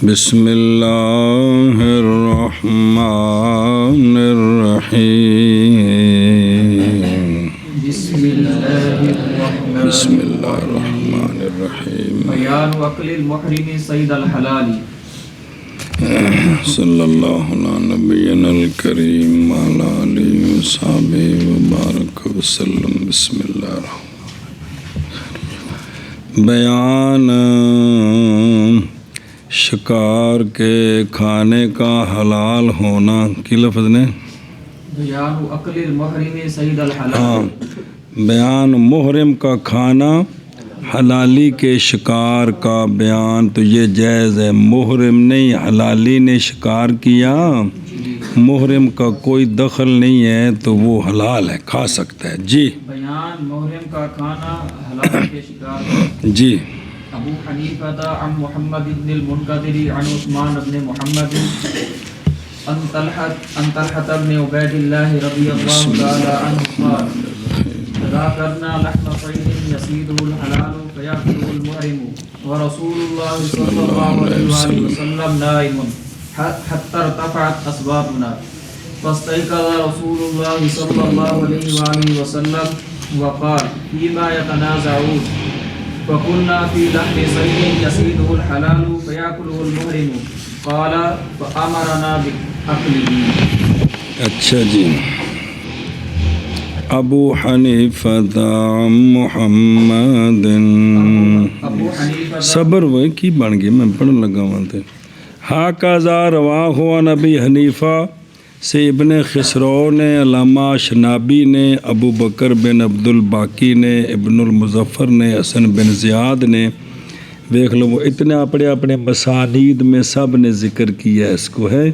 بسم اللہ الرحمن الرحیم بسم اللہ الرحمن الرحیم بیان عقل المحرم صید الحلال صلی اللہ علی نبینا الکریم وعلی آلہ وصحبہ وبارک وسلم۔ بسم اللہ الرحمن بیان شکار کے کھانے کا حلال ہونا کی لفظ نے بیان عقل المحرم صید الحلال، بیان محرم کا کھانا حلالی کے شکار کا بیان، تو یہ جائز ہے۔ محرم نہیں، حلالی نے شکار کیا، محرم کا کوئی دخل نہیں ہے تو وہ حلال ہے، کھا سکتا ہے۔ جی بیان محرم کا کھانا حلال کے شکار کا۔ جی ابو حنیفہ عن محمد بن المنکدر عن عثمان بن محمد عن طلحة بن عبید اللہ رضی اللہ تعالی عنہ قال اذا کرنا لحم صید یصیده الحلال فیأکله المحرم ورسول اللہ صلی اللہ علیہ وسلم نائم حتى ارتفعت اصواتنا فاستيقظ رسول الله صلی اللہ علیہ وآلہ وسلم وقال فيما يتنازعون فقلنا في لحم صيد يصيده الحلال فيأكله المحرم قال فأمرنا بأكله۔ اچھا جی، ابو حنیفہ محمد صبر وہ کی بن گئی، میں پڑھنے لگا ہوں تھے۔ ہاکذا رواہ عن ابی حنیفہ سے ابن خسرو نے، علامہ شنابی نے، ابو بکر بن عبد الباقی نے، ابن المظفر نے، حسن بن زیاد نے، دیکھ لو وہ اتنے اپنے مسانید میں سب نے ذکر کیا اس کو ہے،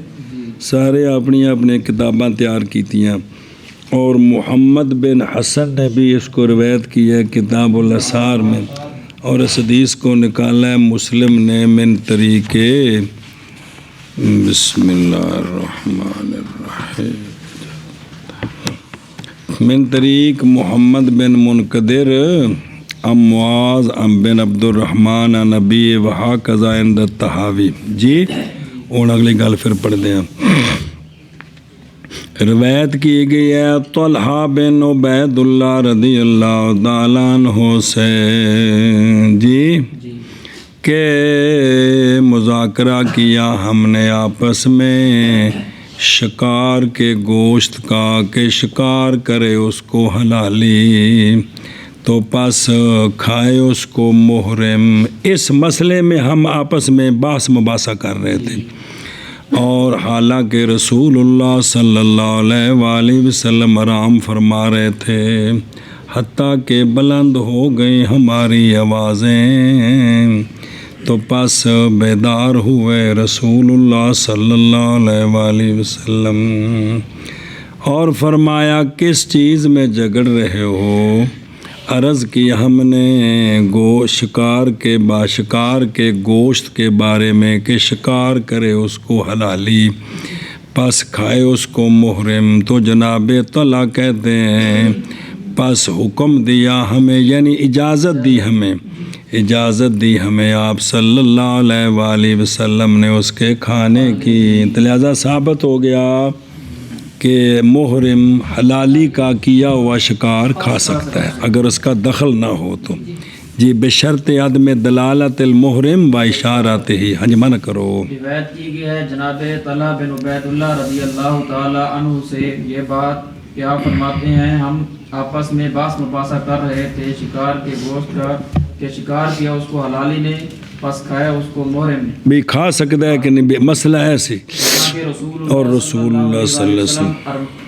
سارے اپنی کتاباں تیار کی ہیں، اور محمد بن حسن نے بھی اس کو روایت کی ہے کتاب الاسار میں، اور اس حدیث کو نکالا ہے مسلم نے من طریقے بسم اللہ الرحمن الرحیم من طریق محمد بن منقدر ام معاذ ام بن عبد الرحمن نبی وہاکذا عند الطحاوی۔ جی اور اگلی گل پھر پڑھ دیں۔ روایت کی گئی ہے طلحہ بن عبید اللہ رضی اللہ تعالیٰ عنہ سے جی کہ مذاکرہ کیا ہم نے آپس میں شکار کے گوشت کا کہ شکار کرے اس کو حلالی تو پس کھائے اس کو محرم۔ اس مسئلے میں ہم آپس میں بحث مباحثہ کر رہے تھے، اور حالانکہ رسول اللہ صلی اللہ علیہ وآلہ وسلم آرام فرما رہے تھے، حتیٰ کہ بلند ہو گئی ہماری آوازیں، تو پس بیدار ہوئے رسول اللہ صلی اللہ علیہ وآلہ وسلم اور فرمایا کس چیز میں جھگڑ رہے ہو؟ عرض کی ہم نے شکار کے گوشت کے بارے میں کہ شکار کرے اس کو حلالی پس کھائے اس کو محرم، تو جناب طلحہ کہتے ہیں پس حکم دیا ہمیں، یعنی اجازت دی ہمیں آپ صلی اللہ علیہ وآلہ وسلم نے اس کے کھانے کی، تو لہذا ثابت ہو گیا کہ محرم حلالی کا کیا ہوا شکار کھا سکتا ہے اگر اس کا دخل نہ ہو تو۔ جی بشرط عدم دلالت المحرم و اشارت ہی، ہاں جی منع کرو۔ روایت کی گئی ہے جناب طلحہ بن عبید اللہ رضی اللہ تعالی عنہ سے یہ بات کہ آپ فرماتے ہیں ہم آپس میں بحث مباحثہ کر رہے تھے شکار کے گوشت کا کہ شکار کیا اس کو حلالی نے پس کھایا اس کو محرم نے، بھی کھا سکتا ہے کہ نہیں، مسئلہ ایسی اور رسول اللہ صلی اللہ علیہ وسلم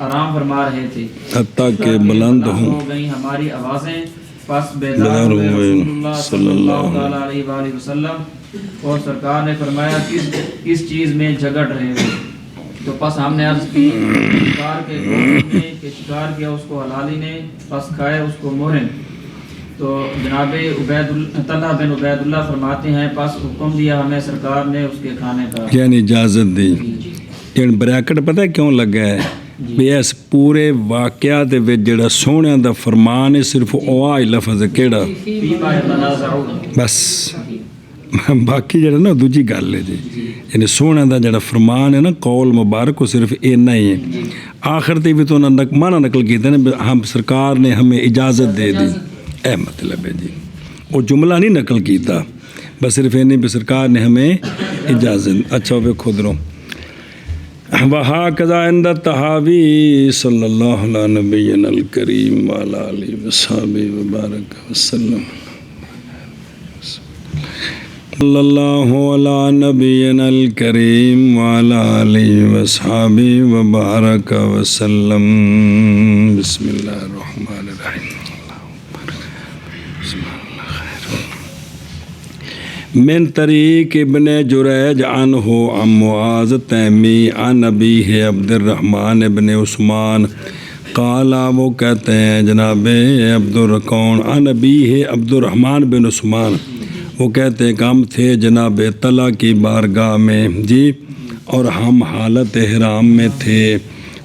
آرام فرما رہے تھے، حتیٰ کہ بلند ہوں ہو گئی ہماری آوازیں، پس بیدار ہوئے رسول اللہ صلی اللہ علیہ وآلہ وسلم، اور سرکار نے فرمایا کس چیز میں جھگڑ رہے ہو؟ تو پس ہم نے عرض کی شکار کے گوشت میں کہ شکار کیا اس کو حلالی نے پس کھائے اس کو محرم۔ تو جناب طلحہ بن عبید اللہ فرماتے ہیں پس حکم دیا ہمیں سرکار نے اس کے کھانے کا، یعنی اجازت دی۔ یہ بریکٹ پتہ ہے کیوں لگا ہے؟ بھی اس پورے واقعہ دے وچ جڑا سونے دا فرمان ہے صرف او آئی لفظ کیڑا، بس باقی جڑا نا دوجی گل ہے جی یعنی سونے دا جڑا فرمان ہے نا قول مبارک وہ صرف اتنا ہی ہے آخر تے بھی تو انہوں نے مانا نقل کیتے ہیں ہم سرکار نے ہمیں اجازت دے دی اے مطلب ہے جی وہ جملہ نہیں نقل کیتا بس صرف یہ نہیں بھی سرکار نے ہمیں اجازت اچھا وہ خود رو وَهَكَذَا عِنْدَ الطَّحَاوِي صلی اللہ علیہ نبینا الکریم وعلی آلہ وصحبہ وبارک وسلم صلی اللہ علیہ نبینا الکریم وعلی آلہ وصحبہ وبارک وسلم بسم اللہ الرحمن الرحیم من طریق ابن جریج عنہ عن معاذ تیمی عن ابیہ عبد الرحمن ابن عثمان قال وہ کہتے ہیں جناب عبد الرحمن عن ابیہ عبد الرحمن بن عثمان وہ کہتے ہیں کہ ہم تھے جناب طلحہ کی بارگاہ میں جی اور ہم حالت احرام میں تھے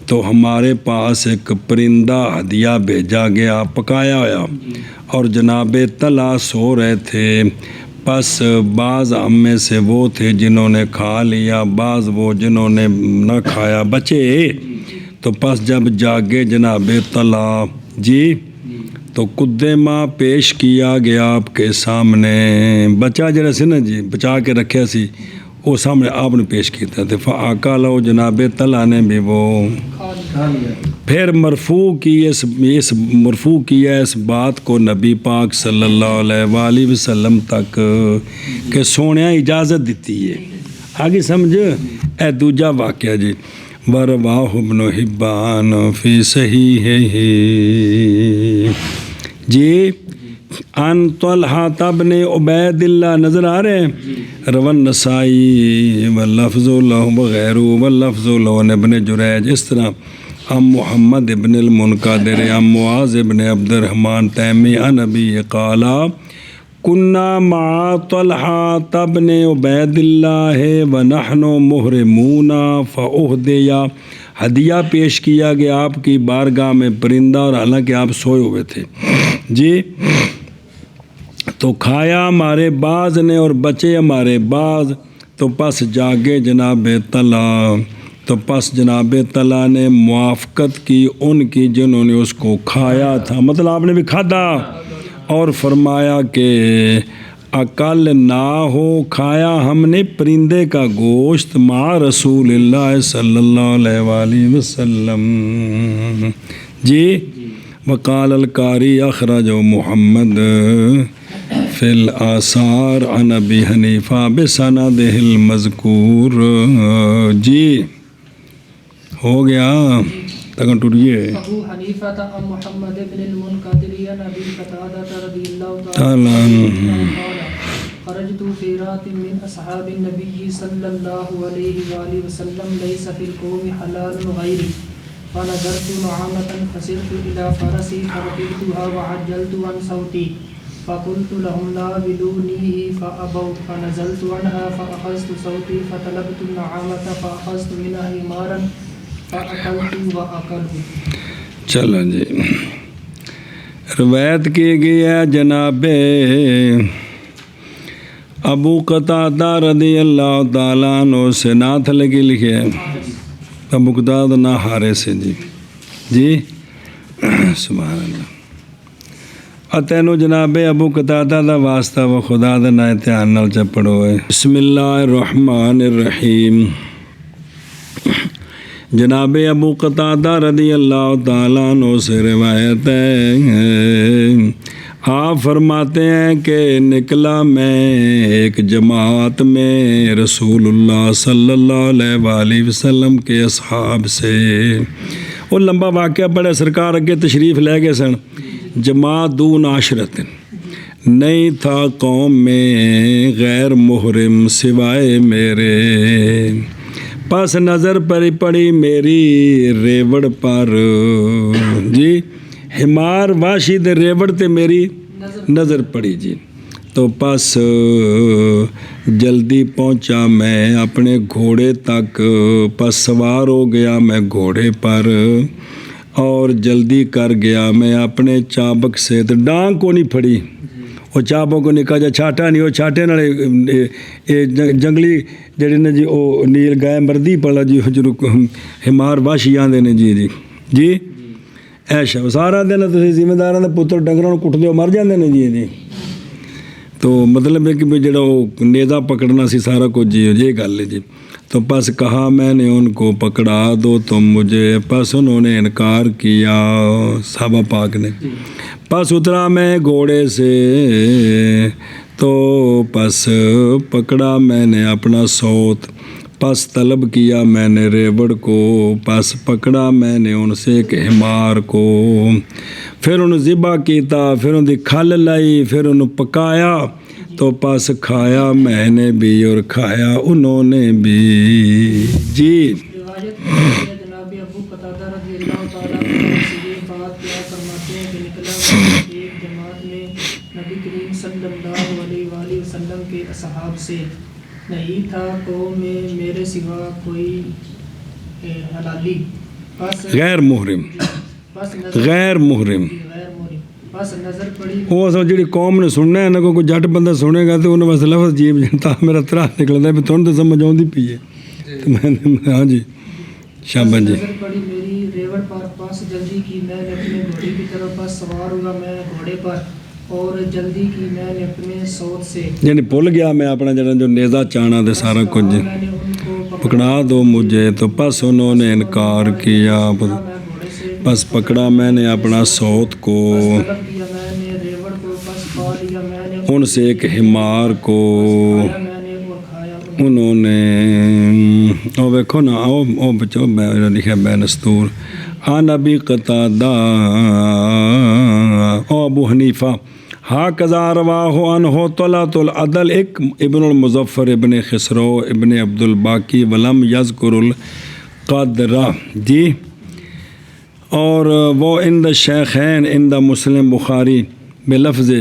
تو ہمارے پاس ایک پرندہ ہدیہ بھیجا گیا پکایا ہوا اور جناب طلحہ سو رہے تھے پس بعض ہم میں سے وہ تھے جنہوں نے کھا لیا بعض وہ جنہوں نے نہ کھایا بچے تو پس جب جاگے جناب طلحہ جی تو قدمہ پیش کیا گیا آپ کے سامنے بچہ جرا سی نا جی بچا کے رکھیا سی وہ سامنے آپ نے پیش کیتا تھے فآقا لو جناب طلحہ نے بھی وہ پھر مرفوع کیا اس بات کو نبی پاک صلی اللہ علیہ وآلہ وسلم تک کہ سونے اجازت دیتی ہے آگے سمجھ اے دوجا واقعہ جی وَرَوَاهُ ابْنُ حِبَّانَ فِي صَحِيحِهِ جی عن طلحہ بن عبید اللہ نظر آ رہے ہیں روان نسائی واللفظ لہ وغیرہ واللفظ لہ ابن جریج اس طرح ام محمد ابن المنقدر ام معاذ ابن عبد الرحمن تیمی عن ابی قالا کننا مع طلحہ بن عبید اللہ ونحن محرمون فاہدیا ہدیہ پیش کیا گیا آپ کی بارگاہ میں پرندہ اور حالانکہ آپ سوئے ہوئے تھے جی تو کھایا ہمارے بعض نے اور بچے ہمارے بعض تو پس جاگے جناب طلحہ تو پس جناب طلحہ نے موافقت کی ان کی جنہوں نے اس کو کھایا تھا مطلب آپ نے بھی کھادا اور فرمایا کہ عقل نہ ہو کھایا ہم نے پرندے کا گوشت مع رسول اللہ صلی اللہ علیہ وآلہ وسلم جی وقال القاری اخرج محمد فی الآثار عن ابی حنیفہ بسندہ المذکور جی ہو گیا تکن ٹوٹیے ابو حنیفہ عن محمد بن المنقدر عن ابی قتادہ رضی اللہ تعالی عنہ خرجت في رات من اصحاب النبي صلى الله عليه واله وسلم ليس في القوم حلال غيري فنظرت نعامة فسرت الى فرسي فركبتها وعجلت عن صوتي فقلت لهم ناولوني فأبوا فنزلت عنها فأخذت صوتي فطلبت النعامة فأخذت منها حمارا فأكلت وأكلوا چلو جی روایت کی گئی ہے جناب ابو قتادہ رضی اللہ تعالیٰ عنہ سے نعت لگی لکھے ابو قتادہ نہ ہارے سے جی جی سبحان اللہ اتینو جناب ابو قتادہ دا واسطہ و خدا دا نہ اتحان نال چپڑو ہے بسم اللہ الرحمن الرحیم جناب ابو قتادہ رضی اللہ تعالیٰ عنہ سے روایت ہے آپ فرماتے ہیں کہ نکلا میں ایک جماعت میں رسول اللہ صلی اللہ علیہ وآلہ وسلم کے اصحاب سے وہ لمبا واقعہ بڑے سرکار اگے تشریف لے گئے سن جماعت دون عشرت نہیں تھا قوم میں غیر محرم سوائے میرے پس نظر پر پڑی میری ریوڑ پر جی حمار واشی دے ریوڑ تے میری نظر پڑی جی تو پس جلدی پہنچا میں اپنے گھوڑے تک پس سوار ہو گیا میں گھوڑے پر اور جلدی کر گیا میں اپنے چابک سے تو ڈانگ کو نہیں پھڑی وہ چاپوں کو نکا جا چھاٹا نہیں وہ چھاٹے نالے جنگلی جڑے نے جی وہ نیل گائے مردی پڑا جی ہمار واشی آندے نے جی جی جی ایشا سارا دن تسی ذمہ داراں دے پتر ڈنگراں نوں کٹدے مر جاندے نے جی جی تو مطلب ہے کہ جڑا وہ نیزا پکڑنا سی سارا کچھ جی یہ گل ہے جی تو پس کہا میں نے ان کو پکڑا دو تم مجھے پس انہوں نے انکار کیا صحابہ پاک نے پس اترا میں گھوڑے سے تو پس پکڑا میں نے اپنا سوت پس طلب کیا میں نے ریوڑ کو پس پکڑا میں نے ان سے ایک حمار کو پھر انہوں ذبح کیتا پھر انہوں دی کھل لائی پھر انہوں پکایا تو پس کھایا میں نے بھی اور کھایا انہوں نے بھی جی روایت ہے جناب ابو قتادہ رضی اللہ تعالیٰ عنہ سے یہ بات کیا فرماتے ہیں کہ نکلا ایک جماعت میں نبی کریم صلی اللہ علیہ وآلہ وسلم کے اصحاب سے نہیں تھا قوم میں میرے سوا کوئی حلالی غیر محرم غیر محرم بس نظر پڑی وہ اصل جی قوم نے سننا ہے نا کوئی جٹ بندہ سنے گا تو انہیں بس لفظ جیب جنتا میرا تراہ نکلتا ہے تھوڑا تو سمجھ آؤں پی ہے تو میں نے ہاں جی شاباش جی نظر پڑی میری ریوڑ پر پاس جلدی کی میں نے اپنے گھوڑے کی طرف پاس سوار ہوا میں گھوڑے پر اور جلدی کی میں نے اپنے سوت سے یعنی بھول گیا میں اپنا جڑا جو نیزا چانا دے سارا کچھ میں نے ان کو پکڑا دو مجھے تو پس انہوں نے انکار کیا پس پکڑا میں نے اپنا سوت کو طلب کیا میں نے ریوڑ کو پس پا لیا میں نے ان سے ایک حمار کو میں نے وہ کھایا انہوں نے او دیکھو نا او بچو لکھا بے نستور عن ابی قتادہ او ابو حنیفہ ہاکذا رواہ عنہ طلعت العدل ایک ابن المظفر ابن خسرو ابن عبد الباقی ولم یذکر القدرہ جی اور وہ عند شیخین عند مسلم بخاری بلفظ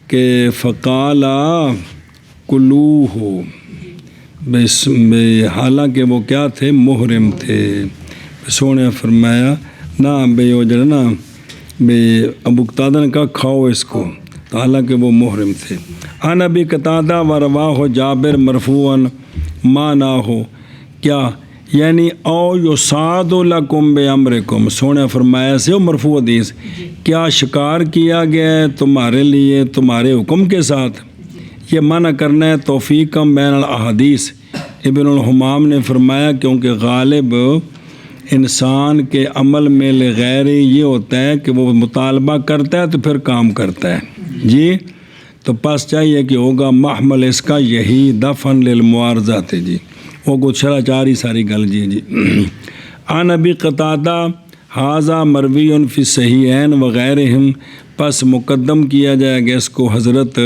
کہ فقالا کلوہ حالانکہ وہ کیا تھے محرم تھے سونے فرمایا نہ بے وہ جو نا بے ابو قتادہ نے کہا کھاؤ اس کو تو حالانکہ وہ محرم تھے عن ابی قتادہ و رواہ جابر مرفوعا ما نہ ہو کیا یعنی او یصاد لکم بامرکم سونے فرمایا سے وہ مرفوع حدیث کیا شکار کیا گیا ہے تمہارے لیے تمہارے حکم کے ساتھ یہ منع کرنا ہے توفیقم بین الاحادیث ابن الحمام نے فرمایا کیونکہ غالب انسان کے عمل میں لغیر یہ ہوتا ہے کہ وہ مطالبہ کرتا ہے تو پھر کام کرتا ہے جی تو پس چاہیے کہ ہوگا محمل اس کا یہی دفن للمعارضات جی وہ کچھ شرح چاری ساری گل جی جی عن ابی قتادہ حاضہ مروی فی صحیحین وغیرہم پس مقدم کیا جائے گا اس کو حضرت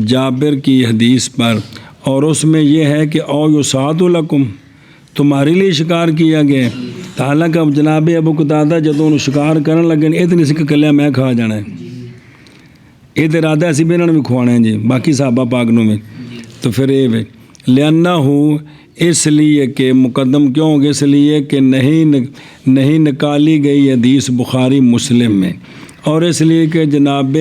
جابر کی حدیث پر اور اس میں یہ ہے کہ او یصاد لکم تمہارے لیے شکار کیا گیا حالانکہ اب جناب ابو قتادہ جدوں انہوں شکار کرن لگے یہ تو نہیں سی کہ کلیا میں کھا جانا ہے یہ تو ارادہ اسی بھی انہوں نے بھی کھوانا ہے جی باقی صحابہ پاک نوں میں تو پھر یہ لانہ اس لیے کہ مقدم کیوں ہو گیا اس لیے کہ نہیں نکالی گئی حدیث بخاری مسلم میں اور اس لیے کہ جناب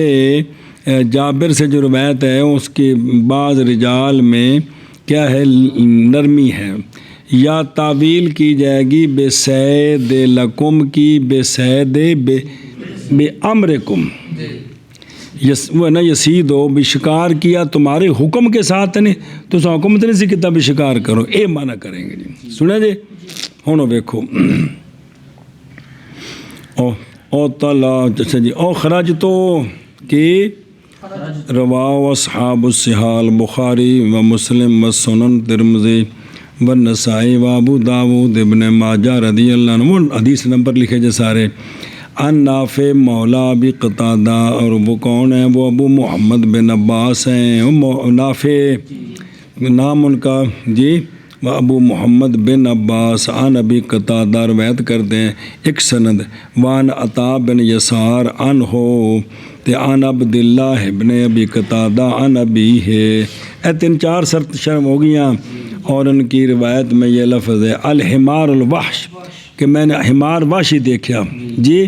جابر سے جو روایت ہے اس کے بعض رجال میں کیا ہے نرمی ہے یا تعویل کی جائے گی بے سید لکم کی بے سید بے امرکم وہ نا یسید ہو بھی شکار کیا تمہارے حکم کے ساتھ نہیں تو اس حکم تو نہیں سی کتا بھی شکار کرو اے مانا کریں گے جی سنیں جی ہوں ویکھو او طلع اچھا جی او خرج تو کہ رواہ اصحاب الصحاح بخاری و مسلم و سنن ترمذی و نسائی و ابو داود ابن ماجہ رضی اللہ عنہ وہ حدیث نمبر لکھے جے سارے ان نافع مولا ابی قتادہ اور وہ کون ہیں وہ ابو محمد بن عباس ہیں نافع نام ان کا جی وہ ابو محمد بن عباس عن ابی قتادہ روایت کرتے ہیں ایک سند وان عطا بن یسار عن ہو تے عن عبداللہ ابن ابی قتادہ عن ابی ہے اے 3-4 شرم ہو گیاں اور ان کی روایت میں یہ لفظ ہے الحمار الوحش کہ میں نے حمار وحشی دیکھا جی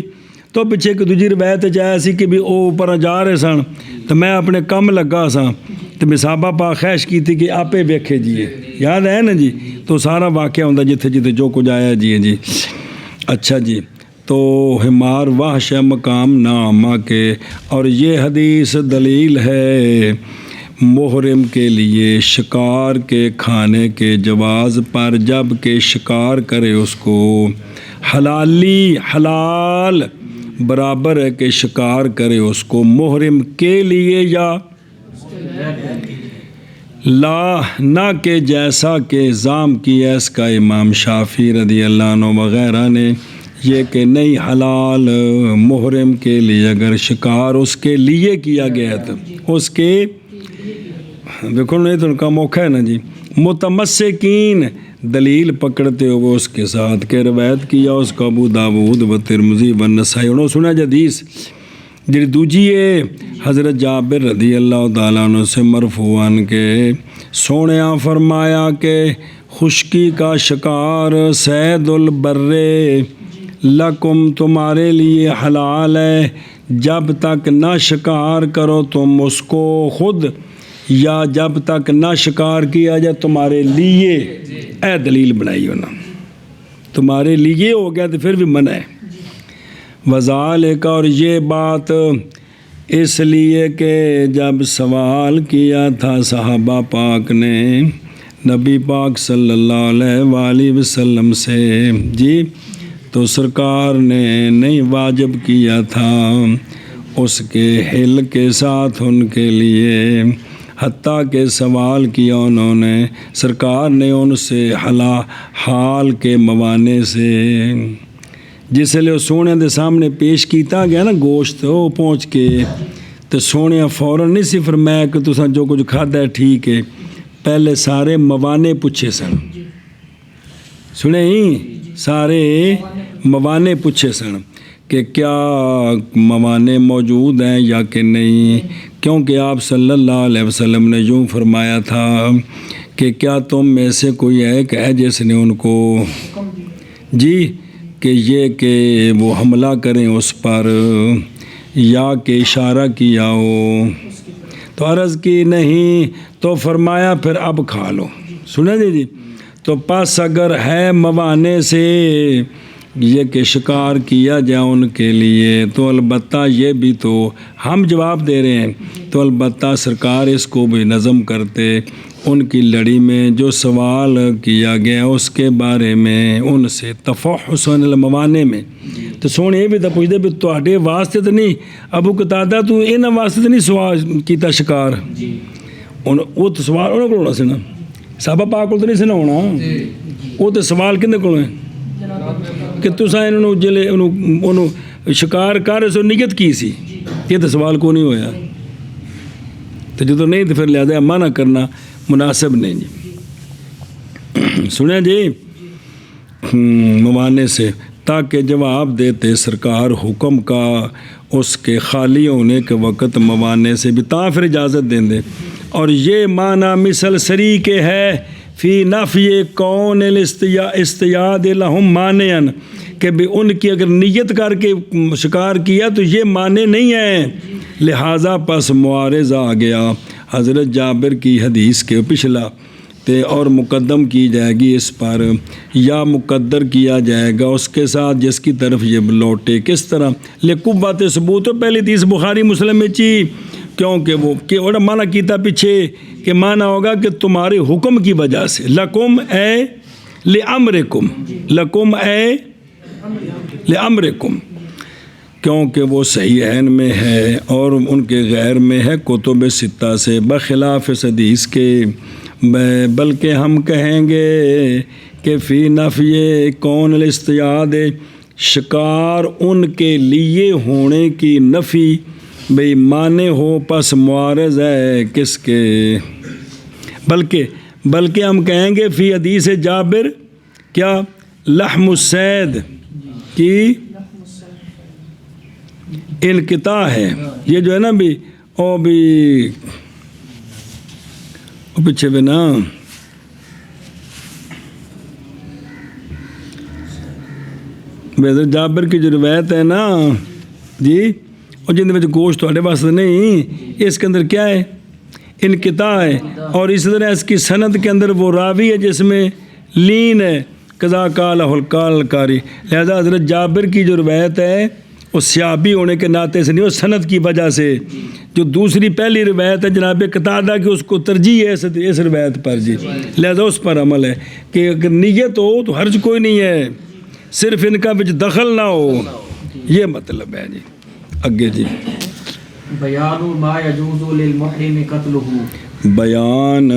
تو پیچھے کہ دوجی روایت چاہے سی کہ بھی او اوپر جا رہے سن تو میں اپنے کم لگا سا تو میں صحابہ پاک خواہش کی تھی کہ آپے ویکھے جی یاد ہے نا جی تو سارا واقعہ ہوتا جتھے جتھے جو کچھ آیا جی اچھا جی تو حمار وحش مقام نامہ کے اور یہ حدیث دلیل ہے محرم کے لیے شکار کے کھانے کے جواز پر جب کہ شکار کرے اس کو حلال برابر ہے کہ شکار کرے اس کو محرم کے لیے یا لا نہ کہ جیسا کہ الزام کیا اس کا امام شافعی رضی اللہ عنہ وغیرہ نے یہ کہ نہیں حلال محرم کے لیے اگر شکار اس کے لیے کیا گیا تھا اس کے دیکھو نہیں تو ان کا موقع ہے نا جی متمسکین دلیل پکڑتے ہوئے اس کے ساتھ کہ روایت کیا اس کا ابو داود و ترمذی و نسائی انہوں سنا حدیث جی دوجی ہے حضرت جابر رضی اللہ تعالیٰ عنہ سے مرفوعاً کے سونیا فرمایا کہ خشکی کا شکار صید البر لکم تمہارے لیے حلال ہے جب تک نہ شکار کرو تم اس کو خود یا جب تک نہ شکار کیا جائے تمہارے لیے اے دلیل بنائی ہونا تمہارے لیے ہو گیا تو پھر بھی منع ہے وذالک اور یہ بات اس لیے کہ جب سوال کیا تھا صحابہ پاک نے نبی پاک صلی اللہ علیہ وآلہ وسلم سے جی تو سرکار نے نہیں واجب کیا تھا اس کے حل کے ساتھ ان کے لیے حتیٰ کہ سوال کیا انہوں نے سرکار نے ان سے حال کے موانع سے جس لیے سونے دے سامنے پیش کیتا گیا نا گوشت وہ پہنچ کے تو سونے فوراً نہیں سی فرمایا کہ تساں جو کچھ کھادا ہے ٹھیک ہے پہلے سارے موانع پوچھے سن سنے ہی سارے موانع پوچھے سن کہ کیا موانع موجود ہیں یا کہ نہیں کیونکہ آپ صلی اللہ علیہ وسلم نے یوں فرمایا تھا کہ کیا تم میں سے کوئی ایک ہے جس نے ان کو جی کہ یہ کہ وہ حملہ کریں اس پر یا کہ اشارہ کیا ہو تو عرض کی نہیں تو فرمایا پھر اب کھا لو سنے جی تو پس اگر ہے موانع سے یہ کہ شکار کیا جائے ان کے لیے تو البتہ یہ بھی تو ہم جواب دے رہے ہیں تو البتہ سرکار اس کو بھی نظم کرتے ان کی لڑی میں جو سوال کیا گیا اس کے بارے میں ان سے تفحصاً الموانع میں تو سونے یہ بھی تو پوچھتے بھی تواڈے واسطے تو نہیں ابو قتادہ تو انہاں واسطے تو نہیں سوال کیتا شکار وہ تو سوال انہوں کو ہونا سی نا صحابہ پاک کو تو نہیں سی نا ہونا وہ تو سوال کہندے کولوں ہے کہ تساں انہوں جلے انہوں شکار کر رہے سو نیت کی سی یہ تو سوال کو نہیں ہویا تو جو تو نہیں تو پھر لہذا منع کرنا مناسب نہیں جی سنیں جی موانع سے تاکہ جواب دیتے سرکار حکم کا اس کے خالی ہونے کے وقت موانع سے بھی تا پھر اجازت دیں دے اور یہ معنی مثل سری کے ہے فی نفی کون الاستیاد لہم مانعا کہ بھی ان کی اگر نیت کر کے شکار کیا تو یہ معنی نہیں ہے لہٰذا پس معارض آ گیا حضرت جابر کی حدیث کے پچھلا تے اور مقدم کی جائے گی اس پر یا مقدر کیا جائے گا اس کے ساتھ جس کی طرف یہ لوٹے کس طرح لقوت ثبوت پہلی حدیث بخاری مسلم میں چی کیونکہ وہ کہ اور معنی کیتا پیچھے کہ معنی ہوگا کہ تمہارے حکم کی وجہ سے لکم اے لامرکم لکم اے لامرکم کیونکہ وہ صحیح عین میں ہے اور ان کے غیر میں ہے کتب ستہ سے بخلاف اس حدیث کے بلکہ ہم کہیں گے کہ فی نفی کون الاستیاد شکار ان کے لیے ہونے کی نفی بھئی مانے ہو پس معارض ہے کس کے بلکہ ہم کہیں گے فی حدیث جابر کیا لحم الصید کی انقطاع ہے یہ جو ہے نا بھی او پیچھے بھی نا حضرت جابر کی جو روایت ہے نا جی اور جن میں گوشت تھوڑے واسطے نہیں، اس کے اندر کیا ہے؟ انقطاع ہے، اور اس طرح اس کی سند کے اندر وہ راوی ہے جس میں لین ہے، قضا قال القال کاری. لہذا حضرت جابر کی جو روایت ہے وہ صحابی ہونے کے ناطے سے نہیں، وہ سند کی وجہ سے. جو دوسری پہلی روایت ہے جناب قتادہ کی، اس کو ترجیح ہے اس روایت پر جی، لہذا اس پر عمل ہے کہ اگر نیت ہو تو حرج کوئی نہیں ہے، صرف ان کا بچ دخل نہ ہو، یہ مطلب ہے جی. اگے جی بیان ما یجوز للمحرم قتلہ، بیان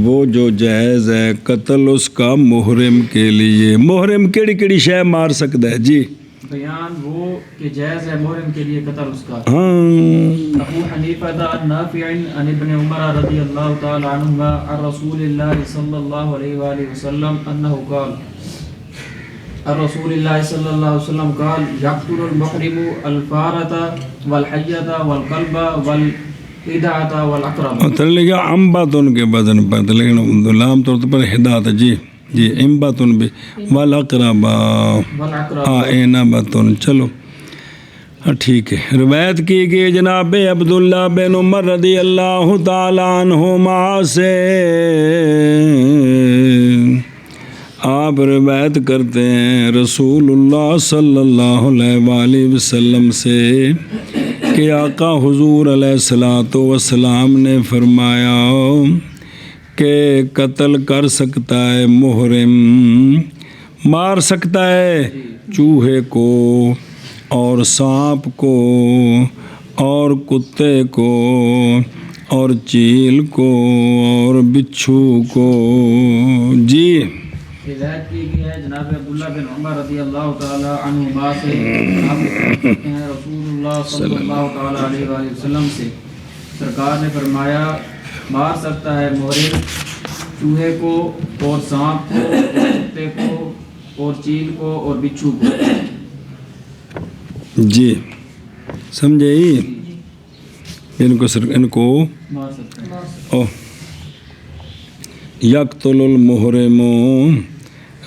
وہ جو جائز ہے قتل اس کا محرم کے لیے. محرم کیڑی کیڑی شے مار سکتا ہے جی؟ بیان وہ کہ جائز ہے محرم کے لیے قتل اس کا. ہاں. ابو حنیفہ عن نافع عن ابن عمر رضی اللہ تعالی عنہما عن رسول اللہ صلی اللہ علیہ وآلہ وسلم انہ قال الرسول اللہ صلی اللہ علیہ وسلم قال یقتل المحرم الفارة والحیة والقلب والہدعة والعقرب. اور تر لگا امباتن کے بدن پر، لیکن لام طور پر ہدایت جی جی امباتن بھی والعقرب اینباتن. چلو ٹھیک ہے. روایت کی گئی جناب عبداللہ بن عمر رضی اللہ تعالیٰ عنہما سے، آپ روایت کرتے ہیں رسول اللہ صلی اللہ علیہ وآلہ وسلم سے کہ آقا حضور علیہ الصلوۃ والسلام نے فرمایا کہ قتل کر سکتا ہے محرم، مار سکتا ہے چوہے کو اور سانپ کو اور کتے کو اور چیل کو اور بچھو کو جی. ہدایت کی گئی ہے جناب عبداللہ بن عمر رضی اللہ تعالی عنہما سے، آپ کہتے ہیں رسول اللہ صلی اللہ تعالی علیہ وآلہ وسلم سے، سرکار نے فرمایا مار سکتا ہے محرم چوہے کو اور سانپ کو اور کتے کو اور چیل کو اور بچھو کو جی. سمجھے ان کو مار سکتا ہے. یقتل المحرم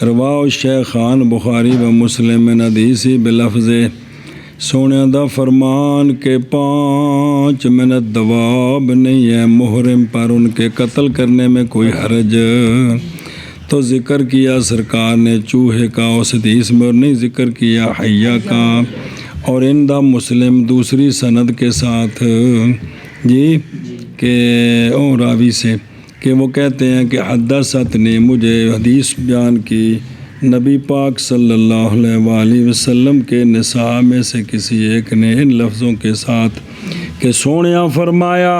رواہ الشیخان بخاری و مسلم حدیثی بلفظ سونے دا فرمان کے 5 منٹ دواب نہیں ہے محرم پر، ان کے قتل کرنے میں کوئی حرج. تو ذکر کیا سرکار نے چوہے کا، اس حدیث میں اور نہیں ذکر کیا حیہ کا. اور ان دا مسلم دوسری سند کے ساتھ جی کہ راوی سے کہ وہ کہتے ہیں کہ حدثت نے مجھے حدیث بیان کی نبی پاک صلی اللہ علیہ وآلہ وسلم کے نساء میں سے کسی ایک نے ان لفظوں کے ساتھ کہ سونیا فرمایا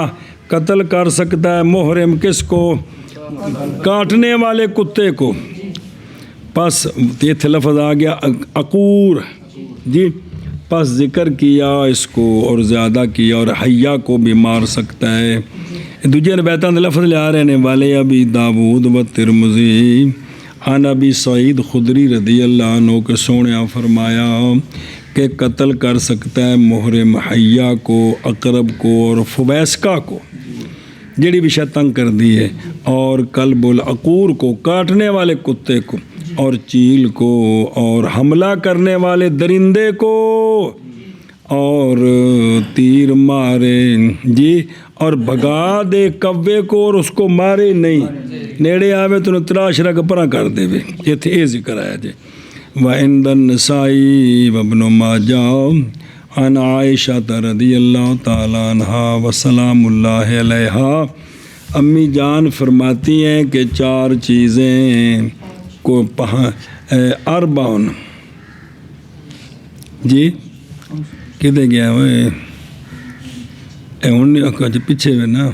قتل کر سکتا ہے محرم کس کو؟ کاٹنے والے کتے کو. پس یہ لفظ آ گیا عقور جی، پس ذکر کیا اس کو اور زیادہ کیا اور حیہ کو بھی مار سکتا ہے. دوجے روایتاں دے لفظ لے آ رہے ہیں والے ابی داود و ترمذی عن ابی سعید خدری رضی اللہ عنہ کے سونیا فرمایا کہ قتل کر سکتا ہے محرم حیہ کو، عقرب کو اور فویسقہ کو جڑی بھی شیطان کر دی ہے، اور کلب العقور کو کاٹنے والے کتے کو، اور چیل کو، اور حملہ کرنے والے درندے کو، اور تیر مارے جی، اور بھگا دے کوے کو اور اس کو مارے نہیں، نیڑے آوے تو تراش رکھ پرا کر دے وے. یہ تھے یہ ذکر آیا جی. وعند النسائی وابن ماجہ عن عائشہ رضی اللہ تعالی عنہا وسلام اللہ علیہا، امی جان فرماتی ہیں کہ 4 چیزیں کو اربعن جی کدے گیا ہوئے پیچھے ہوئے نا،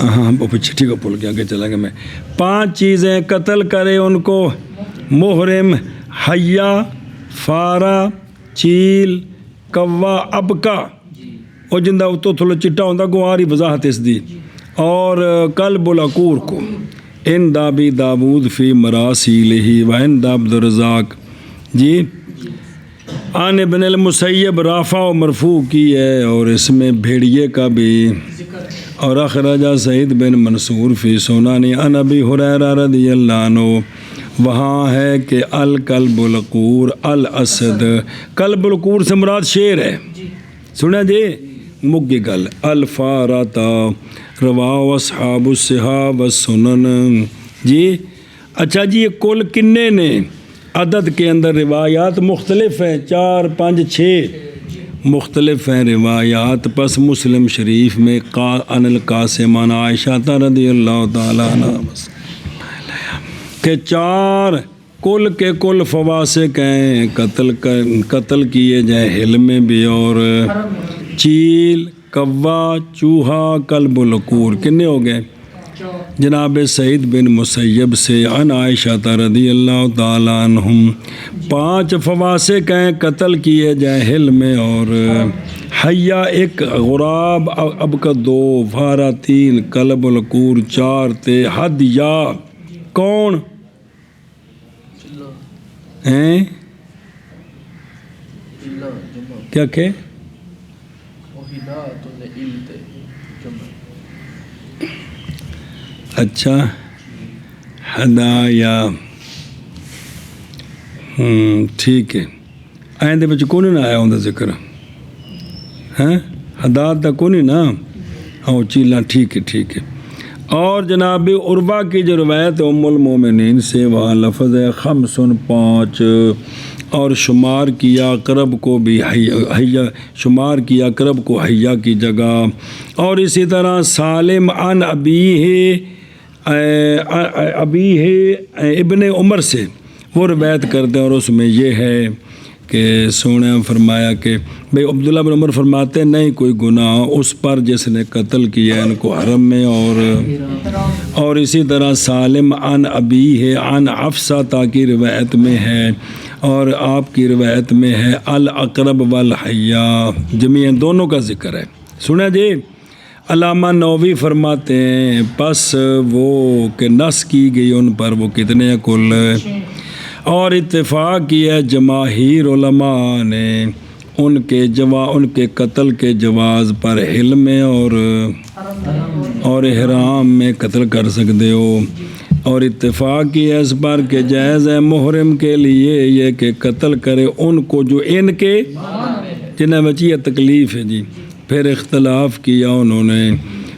ہاں وہ پیچھے ٹھیک ہے بھول گیا کہ چلا گیا میں. 5 چیزیں قتل کرے ان کو محرم، حیہ، فارا، چیل، کوا، ابکا اور جندہ تو تھوڑا چٹا ہوندہ گواری وضاحت اس دی، اور کلب العقور کو. ان دابی داود فی مراسیلہی و ان داب درزاق جی عن ابن المسیب رافع و مرفوع کی ہے، اور اس میں بھیڑیے کا بھی. اور اخرجہ سعید بن منصور فی سنن عن ابی ہریرہ رضی اللہ عنہ، وہاں ہے کہ الکلب العقور الاسد، کلب العقور سے مراد شیر ہے سنا جی مک گئی گل الفارتا رواہ اصحاب الصحاح والسنن جی اچھا جی یہ کل کنے نے عدد کے اندر روایات مختلف ہیں 4 5 6 مختلف ہیں روایات پس مسلم شریف میں عن القاسم عن عائشہ رضی اللہ تعالیٰ عنہ کہ 4 کل کے کل فواسق ہیں قتل کیے جائیں حل میں بھی اور چیل کوا چوہا کلب العقور کتنے ہو گئے جناب سعید بن مسیب سے عن عائشہ رضی اللہ تعالیٰ عنہم 5 فواسق ہیں قتل کیے جائیں حل میں اور حیا 1 غراب اب کا 2 فارا 3 کلب العقور 4 تے حد یا کون ہیں کیا کہ اچھا ہدایا ٹھیک ہے آئندے بچ کون نہ آیا ہوں ذکر ہیں ہدایت تک کون نا ہاں چیلا ٹھیک ہے اور جناب عروہ کی جو روایت ام المومنین سے وہاں لفظ ہے 5 اور شمار کیا اقرب کو بھی شمار کیا اقرب کو حیا کی جگہ اور اسی طرح سالم عن ابی ابن عمر سے وہ روایت کرتے ہیں اور اس میں یہ ہے کہ سونے فرمایا کہ بھئی عبداللہ بن عمر فرماتے ہیں نہیں کوئی گناہ اس پر جس نے قتل کیا ان کو حرم میں اور اسی طرح سالم عن ابی ہے عن حفصہ تاکہ روایت میں ہے اور آپ کی روایت میں ہے الاقرب والحیا جمیعاً دونوں کا ذکر ہے سنا جی علامہ نووی فرماتے ہیں پس وہ کہ نص کی گئی ان پر وہ کتنے ہیں کل اور اتفاق کیا جماہیر علماء نے ان کے قتل کے جواز پر حل میں اور احرام میں قتل کر سکتے ہو اور اتفاق کیا اس پر کہ جائز ہے محرم کے لیے یہ کہ قتل کرے ان کو جو ان کے جنہیں بچی یہ تکلیف ہے جی پھر اختلاف کیا انہوں نے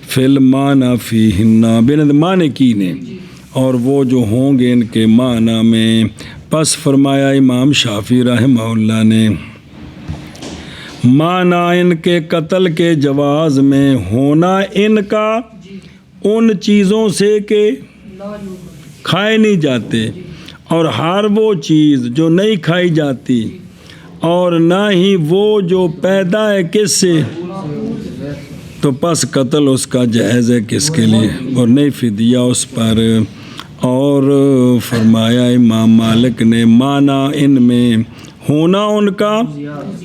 فی المعنی فیہن بین معنی کی نے اور وہ جو ہوں گے ان کے معنی میں پس فرمایا امام شافعی رحمہ اللہ نے معنی ان کے قتل کے جواز میں ہونا ان کا ان چیزوں سے کہ کھائے نہیں جاتے اور ہر وہ چیز جو نہیں کھائی جاتی اور نہ ہی وہ جو پیدا ہے کس سے تو پس قتل اس کا جائز ہے کس کے لیے اور نہیں فدیہ اس پر اور فرمایا امام مالک نے مانا ان میں ہونا ان کا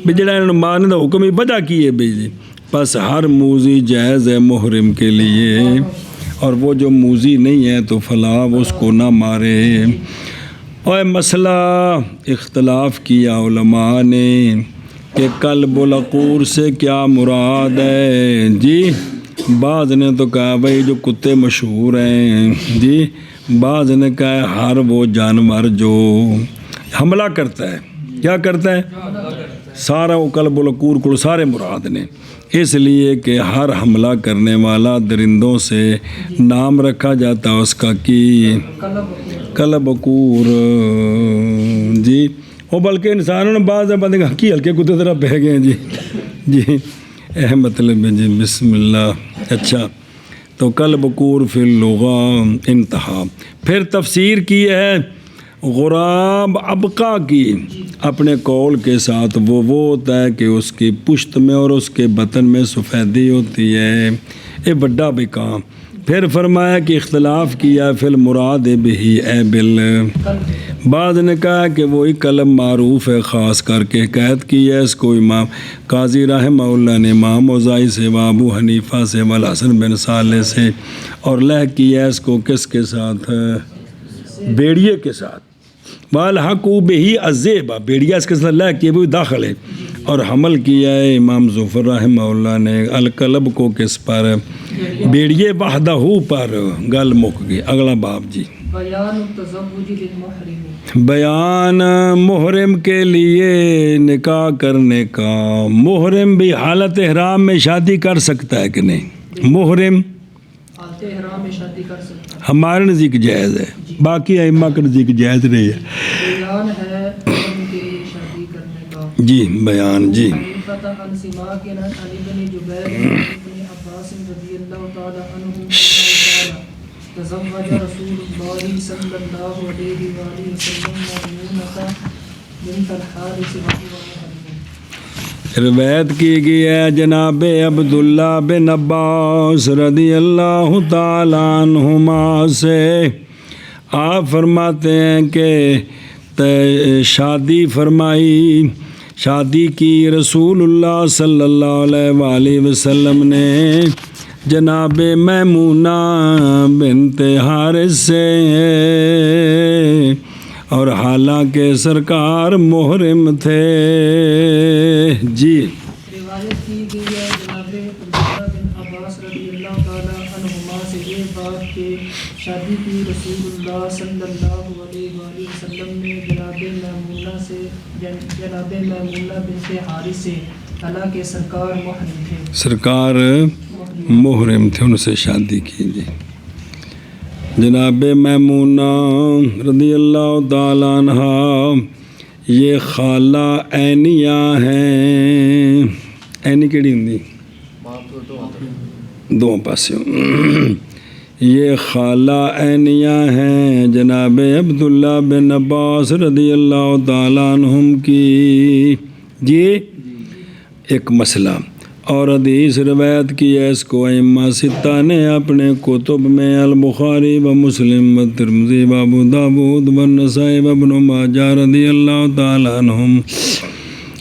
جڑا انہوں نے ماننے کا حکم ہی وجہ کی ہے بھائی جی پس ہر موزی جائز ہے محرم کے لیے اور وہ جو موزی نہیں ہے تو فلاں اس کو نہ مارے اور مسئلہ اختلاف کیا علماء نے کہ قلب العقور سے کیا مراد ہے جی بعض نے تو کہا بھائی جو کتے مشہور ہیں جی بعض نے کہا ہر وہ جانور جو حملہ کرتا ہے کیا کرتا ہے سارا وہ قلب العقور کو سارے مراد نے اس لیے کہ ہر حملہ کرنے والا درندوں سے نام رکھا جاتا اس کا کی قلب عقور جی وہ بلکہ انسانوں نے بعض بندے کہا کی ہلکے کتے طرح بہ گئے جی جی مطلب ہے جی بسم اللہ اچھا تو قلب عقور فی اللغہ انتہا پھر تفسیر کی ہے غراب ابقا کی اپنے قول کے ساتھ وہ ہوتا ہے کہ اس کی پشت میں اور اس کے بطن میں سفیدی ہوتی ہے اے بڑا بکا پھر فرمایا کہ اختلاف کیا فی المراد بھی اے بل بعض نے کہا کہ وہی قلب معروف ہے خاص کر کے حکایت کی ہے اس کو امام قاضی رحمہ اللہ نے امام اوزاعی سے و ابو حنیفہ سے والحسن بن صالح سے اور لہ کیا ہے اس کو کس کے ساتھ بیڑیے کے ساتھ والحق بہی الذئب بیڑیا اس کے ساتھ لہ کیے وہ داخل ہے اور حمل کیا ہے امام ظفر رحمہ اللہ نے القلب کو کس پر بیڑیے وحدہ پر گل مک گئی اگلا باب جی بیان التزوج للمحرم بیان محرم کے لیے نکاح کرنے کا. محرم بھی حالت احرام میں شادی کر سکتا ہے کہ نہیں؟ محرم حالت احرام میں شادی کر سکتا ہے. ہمارے نزدیک جائز ہے، باقی ائمہ کے نزدیک جائز نہیں ہے. بیان ہے محرم کے لیے شادی کرنے کا. جی بیان جی. حنیفۃ عن سماک عن ابن جبیر ابن عباس رضی اللہ تعالی عنہ قال تزوج رسول اللہ صلی اللہ علیہ وآلہ وسلم میمونۃ بنت الحارث رضی اللہ عنہ. روایت کی گئی ہے جناب عبداللہ بن عباس رضی اللہ تعالیٰ عنہما سے. آپ فرماتے ہیں کہ شادی فرمائی، شادی کی رسول اللہ صلی اللہ علیہ وآلہ وسلم نے جناب میمونہ بنت حارث سے، اور حالانکہ سرکار محرم تھے. جی روایت کی گئی ہے جناب عبداللہ بن عباس رضی اللہ تعالی عنہما سے یہ بات کہ شادی کی رسول اللہ صلی اللہ علیہ وآلہ وسلم نے جناب میمونہ بنت حارث سے، حالانکہ سرکار محرم تھے. سرکار محرم تھے، ان سے شادی کی. جی جناب میمونہ رضی اللہ تعالیٰ عنہ یہ خالہ عینیہ ہیں. عینی کیڑی ہوندی؟ دو پاسوں. یہ خالہ عینیہ ہیں جناب عبداللہ بن عباس رضی اللہ تعالیٰ عنہم کی. جی ایک مسئلہ اور حدیث روایت کی ہے اس کو ائمہ ستہ نے اپنے کتب میں البخاری و مسلم و ترمذی و ابو داود و نسائی و ابن ماجہ رضی اللہ تعالیٰ عنہم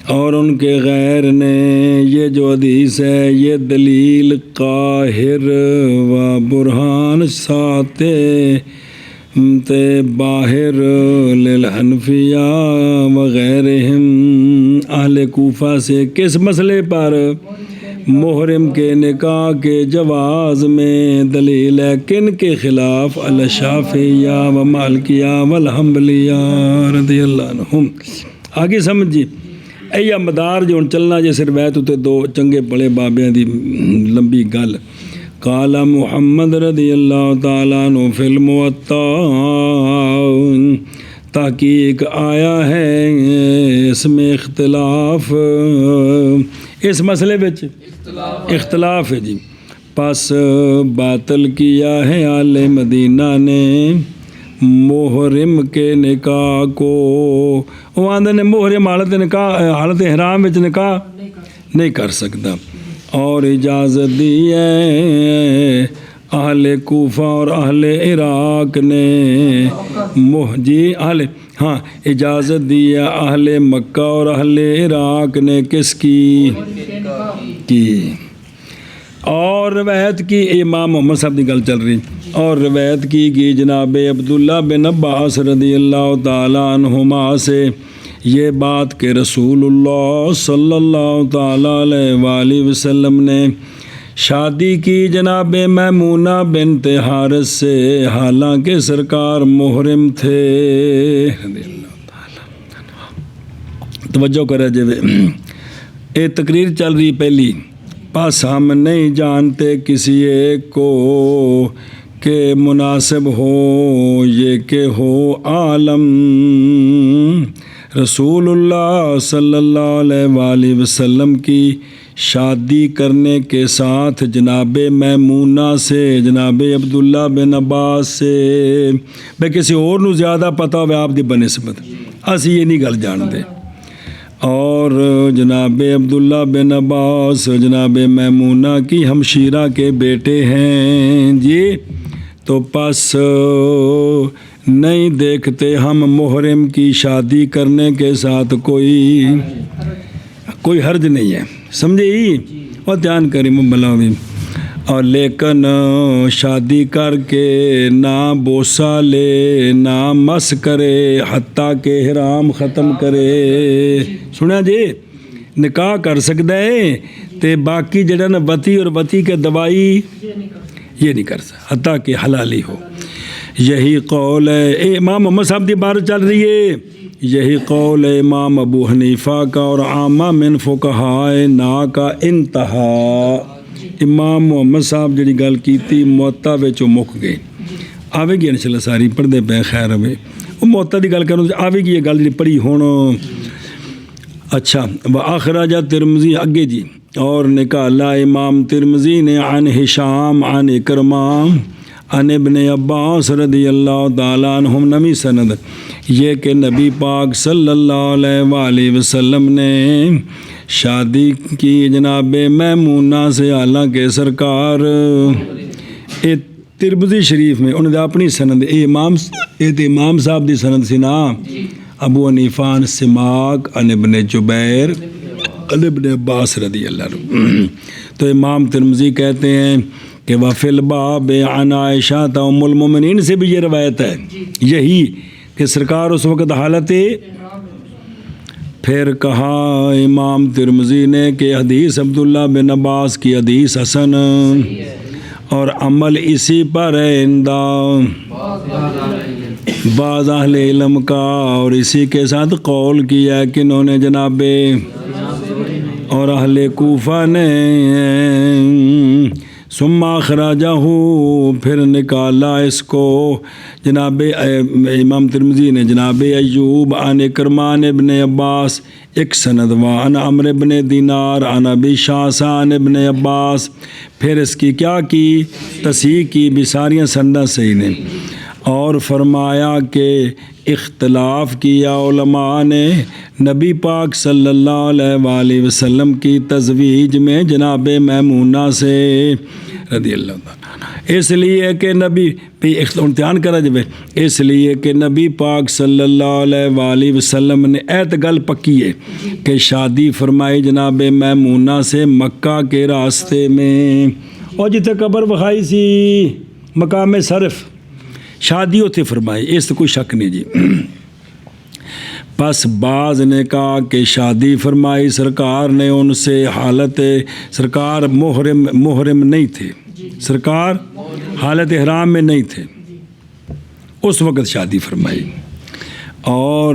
اور ان کے غیر نے یہ جو حدیث ہے یہ دلیل قاہر و برہان ساتے تے باہر للحنفیہ وغیرہم اہل کوفہ سے کس مسئلے پر؟ محرم کے نکاح کے جواز میں دلیل ہے. کن کے خلاف؟ الشافعیہ و مالکیہ والحنبلیہ رضی اللہ عنہم. آگے سمجھیے ایا مدار جو چلنا جیسے روایت ہوتے دو چنگے بڑے بابیاں دی لمبی گل. قال محمد رضی اللہ تعالیٰ عنہ فی الموطا، تحقیق آیا ہے اس میں اختلاف، اس مسئلے وچ اختلاف ہے. جی پس باطل کیا ہے اہل مدینہ نے محرم کے نکاح کو. وہ آندے نے محرم حالت نکاح حالت احرام وچ نکاح نہیں کر سکتا، اور اجازت دی ہے اہل کوفہ اور اہل عراق نے. جی اجازت دی ہے اہل مکہ اور اہل عراق نے کس کی؟ اور روایت کی امام محمد صاحب کی گل چل رہی، اور روایت کی گئی جناب عبداللہ بن عباس رضی اللہ تعالیٰ عنہما سے یہ بات کہ رسول اللہ صلی اللہ تعالیٰ علیہ وآلہ وسلم نے شادی کی جناب میمونہ بنت حارث سے، حالانکہ سرکار محرم تھے. توجہ کرے جی یہ تقریر چل رہی پہلی. پس ہم نہیں جانتے کسی ایک کو کہ مناسب ہو یہ کہ ہو عالم رسول اللہ صلی اللہ علیہ وآلہ وسلم کی شادی کرنے کے ساتھ جناب میمونہ سے، جناب عبداللہ بن عباس سے بھائی کسی اور نو زیادہ پتہ ہوئے آپ دی بنسبت، اسی یہ نہیں گل جانتے. اور جناب عبداللہ بن عباس جناب میمونہ کی ہمشیرہ کے بیٹے ہیں. جی تو پس نہیں دیکھتے ہم محرم کی شادی کرنے کے ساتھ کوئی حرج نہیں ہے. سمجھے اور دھیان کریں مبلغ. اور لیکن شادی کر کے نہ بوسہ لے نہ مس کرے حتیٰ کہ احرام ختم کرے. سنیا جی نکاح کر سکتا ہے تے باقی جڑا نا وتی اور وتی کے دوائی یہ نہیں کر سکتا حتیٰ کہ حلالی ہو. یہی قول ہے امام محمد صاحب کی بات چل رہی ہے، یہی قول ہے امام ابو حنیفہ کا اور عامہ من فقہائے نا کا انتہا۔ امام محمد صاحب جڑی گل کیتی موتا وچ مک گئے، آوے گی انشاءاللہ ساری پڑھتے پہ خیر ہوئے وہ موتا دی گل کروں آوے گی یہ گل جی پڑھی ہوں۔ اچھا وآخرج ترمذی اگے جی اور نکالا امام ترمذی نے عن ہشام عن اکرمہ عن ابن عباس رضی اللہ تعالیٰ عنہم نمی سند یہ کہ نبی پاک صلی اللہ علیہ وآلہ وسلم نے شادی کی جناب میمونہ سے، حالانکہ سرکار ترمذی شریف میں انہوں نے اپنی سند امام صاحب دی سند سی نا ابو حنیفہ عن سماک عن ابن جبیر عن ابن عباس رضی اللہ عنہ۔ تو امام ترمذی کہتے ہیں کہ وفی الباب عن عائشہ ام المؤمنین سے بھی یہ روایت ہے یہی کہ سرکار اس وقت حالت پھر کہا امام ترمذی نے کہ حدیث عبداللہ بن عباس کی حدیث حسن اور عمل اسی پر ہے اندام بعض اہل علم کا، اور اسی کے ساتھ قول کیا ہے کہ انہوں نے جناب اور اہل کوفہ نے ثم اخرجہ پھر نکالا اس کو جناب امام ترمذی نے جناب ایوب عن اکرمان ابن عباس ایک سند وعن عمرو ابن دینار عن ابی شعثہ عن ابن عباس، پھر اس کی کیا کی تصحیح کی بھی ساریاں سندیں صحیح نے، اور فرمایا کہ اختلاف کیا علماء نے نبی پاک صلی اللہ علیہ وآلہ وسلم کی تزویج میں جناب میمونہ سے رضی اللہ تعالیٰ، اس لیے کہ نبی امتحان کرا جائے اس لیے کہ نبی پاک صلی اللہ علیہ وآلہ وسلم نے ایت گل پکی ہے کہ شادی فرمائی جناب میمونہ سے مکہ کے راستے میں، اور جتنے قبر بخائی سی مقام صرف شادی ہوتے فرمائی، اس تو کوئی شک نہیں جی۔ پس بعض نے کہا کہ شادی فرمائی سرکار نے ان سے حالت سرکار محرم نہیں تھے، سرکار حالت احرام میں نہیں تھے، اس وقت شادی فرمائی، اور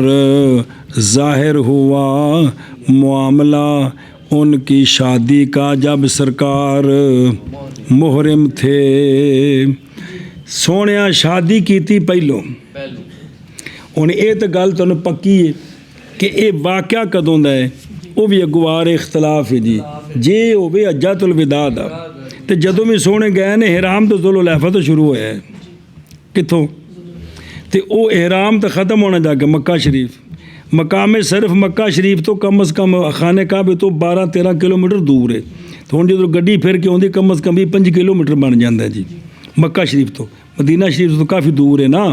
ظاہر ہوا معاملہ ان کی شادی کا جب سرکار محرم تھے۔ سونیا شادی کی تھی پہلوں ہوں یہ تو گل تمہیں پکی ہے کہ یہ واقعہ کدوں دا ہے وہ بھی اگوار اختلاف ہے جی، جے ہوے حجۃ الوداع دا تے جدوں بھی سونے گئے نے احرام تو ذوال الحلیفہ تو شروع ہوا ہے کتوں تے او احرام تو ختم ہونا جا کے مکہ شریف، مقام صرف مکہ شریف تو کم از کم خانہ کعبہ تو 12-13 کلومیٹر دور ہے، تو ہوں جدوں گڈی پھر کے آتی کم از کم 5 کلومیٹر بن جاتا ہے جی مکہ شریف تو، مدینہ شریف تو کافی دور ہے نا،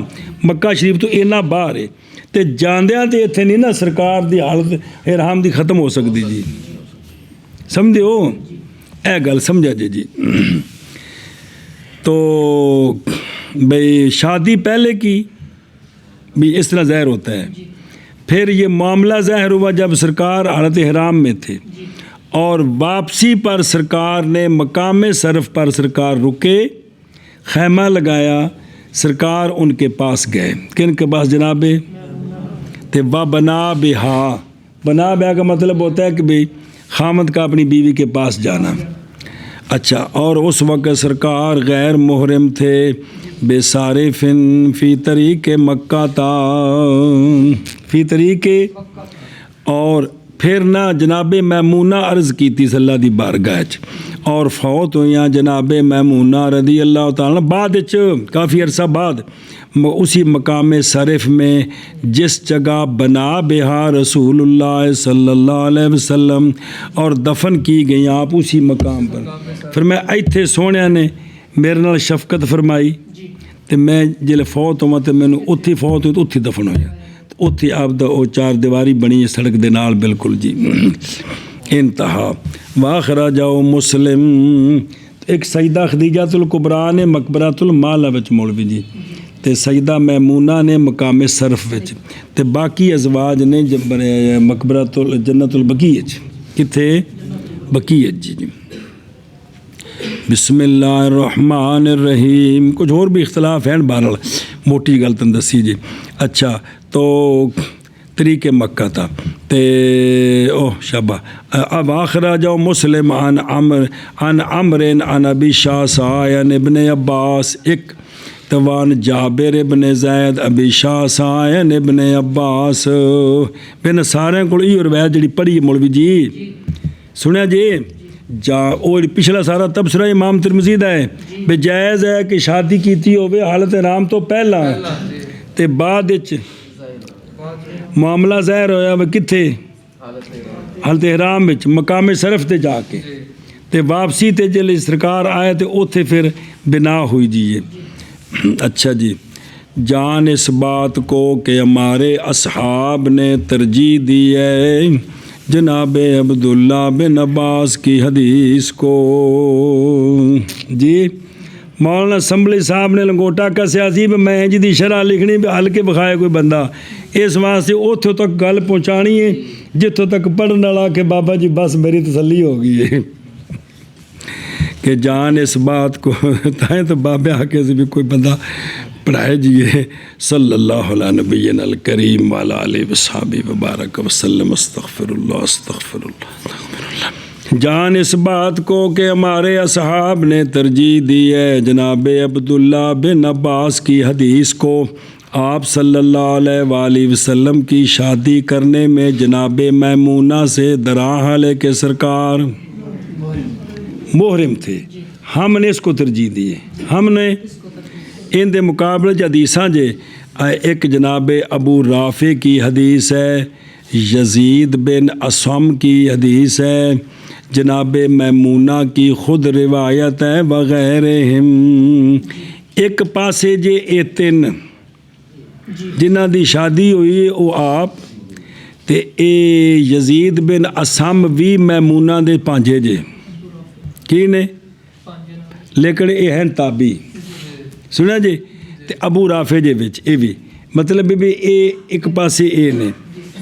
مکہ شریف تو اینا باہر ہے، تے جاندیاں تے اتنے نہیں نا سرکار دی حالت احرام دی ختم ہو سکتی جی، سمجھو اے گل سمجھا جی۔ تو بھئی شادی پہلے کی بھی اس طرح ظاہر ہوتا ہے، پھر یہ معاملہ ظاہر ہوا جب سرکار حالت احرام میں تھے، اور واپسی پر سرکار نے مقام صرف پر سرکار رکے، خیمہ لگایا، سرکار ان کے پاس گئے، کن کے پاس جناب تے بنا بہا، بنا بہا کا مطلب ہوتا ہے کہ بھئی خامد کا اپنی بیوی کے پاس جانا۔ اچھا، اور اس وقت سرکار غیر محرم تھے، بے صارفن فی طریق مکہ تا فی طریق، اور پھر نہ جناب میمونہ عرض کی تھی صلی اللہ دی بارگاہ اور فوت ہوئیاں جناب میمونہ رضی اللہ تعالیٰ بعد کافی عرصہ بعد اسی مقام صرف میں جس جگہ بنا بہا رسول اللہ صلی اللہ علیہ وسلم، اور دفن کی گئی آپ اسی مقام پر۔ پھر میں ایتھے سونے نے میرے نال شفقت فرمائی تو میں جلے فوت ہوا تو مینوں اتھی فوت ہوئی تو اتھی دفن ہویا، اتھی آپ دا وہ 4 دیواری بنی ہے سڑک دے نال بالکل جی۔ انتہا واخرجہ مسلم، ایک سیدہ خدیجہ الکبریٰ نے مقبرۃ المعلی وچ مولوی جی، تے سیدہ میمونہ نے مقام صرف وچ، تے باقی ازواج نے مقبرۃ جنت البقیع کتھے بقیع جی۔ بسم اللہ الرحمن الرحیم. کچھ اور بھی اختلاف ہیں بہرحال موٹی گل تن دسی جی. اچھا تو طریق مکہ تھا تے اوہ شابہ. اب آخرا جو مسلم عن عمر عن ابی شعثاء عن ابن عباس ایک توان جابر ابن زید ابی شعثاء عن ابن عباس. بن سارے کو یہ روایت جڑی پڑھی مولوی جی سنیا جی اور پچھلا سارا تبصرہ امام ترمذی دا ہے بے جائز ہے کہ شادی کیتی ہوئے حالت احرام تو پہلا تے بعد وچ معاملہ ظاہر ہویا وہ کتھے حالت احرام وچ مقام صرف تے جا کے تے واپسی تے جلے سرکار آئے تے اوتھے پھر بنا ہوئی جی. اچھا جی جان اس بات کو کہ ہمارے اصحاب نے ترجیح دی ہے جناب عبداللہ بن عباس کی حدیث کو. جی مولانا اسمبلی صاحب نے لنگوٹا کا سیاسی میں جی دی شرح لکھنی بھی ہلکے بخائے کوئی بندہ اس واسطے اتھوں تک گل پہنچانی ہے جتوں تک پڑھنے والا کہ بابا جی بس میری تسلی ہو گئی ہے کہ جان اس بات کو تائیں تو بابے آکے سے بھی کوئی بندہ پڑھائے جیے. صلی اللہ علیہ نبینا الکریم وعلی آلہ وصحبہ وبارک وسلم. استغفر اللہ. جان اس بات کو کہ ہمارے اصحاب نے ترجیح دی ہے جناب عبداللہ بن عباس کی حدیث کو. آپ صلی اللہ علیہ وآلہ وسلم کی شادی کرنے میں جناب میمونہ سے دراں لے کے سرکار محرم تھے. ہم نے اس کو ترجیح دی ہے. ہم نے ان دے مقابلے حدیثاں جے ایک جناب ابو رافع کی حدیث ہے, یزید بن اسم کی حدیث ہے, جناب میمونہ کی خود روایت ہے وغیرہم. ایک پاسے جے اے تین جنہ دی شادی ہوئی وہ آپ تے اے یزید بن اسم بھی میمونہ دے پانجے جے کی نے لیکن اے ہیں تابی سنیا جی. تے ابو رافع جے وچ اے بھی مطلب بھی اے ایک پاسے اے نے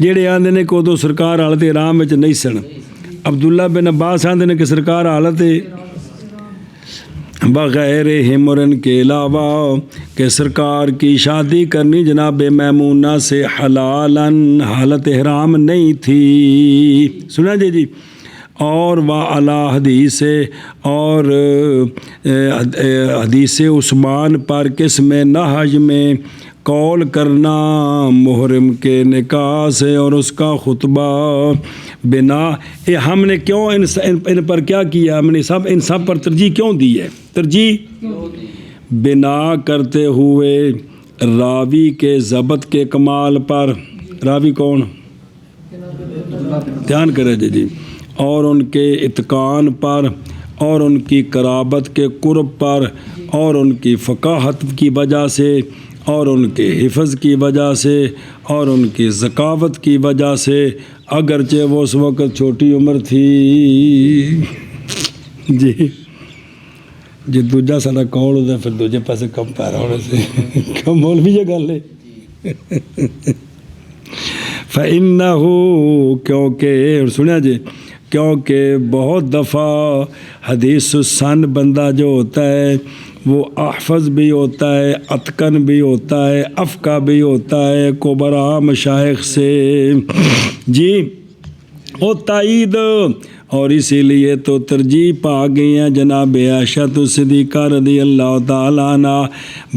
جڑے آندے نے کہ ادو سرکار حالت احرام وچ نہیں سن. عبداللہ بن عباس آندے نے کہ سرکار حالت بغیرہم اور ان کے علاوہ کہ سرکار کی شادی کرنی جناب میمونہ سے حلالن حالت احرام نہیں تھی. سنا جی. اور وعلی حدیث اور حدیث عثمان پر قسم نہج میں قول کرنا محرم کے نکاح سے اور اس کا خطبہ بنا. ہم نے کیوں ان پر کیا کیا, ہم نے ان سب پر ترجیح کیوں دی ہے؟ ترجیح بنا کرتے ہوئے راوی کے ضبط کے کمال پر. راوی کون؟ دھیان کرے جی. اور ان کے اتقان پر اور ان کی قرابت کے قرب پر اور ان کی فقاہت کی وجہ سے اور ان کے حفظ کی وجہ سے اور ان کی ذکاوت کی وجہ سے, اگرچہ وہ اس وقت چھوٹی عمر تھی. جی دوجا سارا کون ہوتا ہے پھر دوجے پاسے کم پیرا ہونے سے کم بول بھی یہ گل ہے. فَإِنَّهُ کیونکہ سنیا جی کیونکہ بہت دفعہ حدیث السن بندہ جو ہوتا ہے وہ احفظ بھی ہوتا ہے, اتقن بھی ہوتا ہے, افقہ بھی ہوتا ہے کبرا مشائخ سے جی او تائید. اور اسی لیے تو ترجیح پا گئی ہیں جناب عائشہ صدیقہ رضی اللہ تعالیٰ عنہ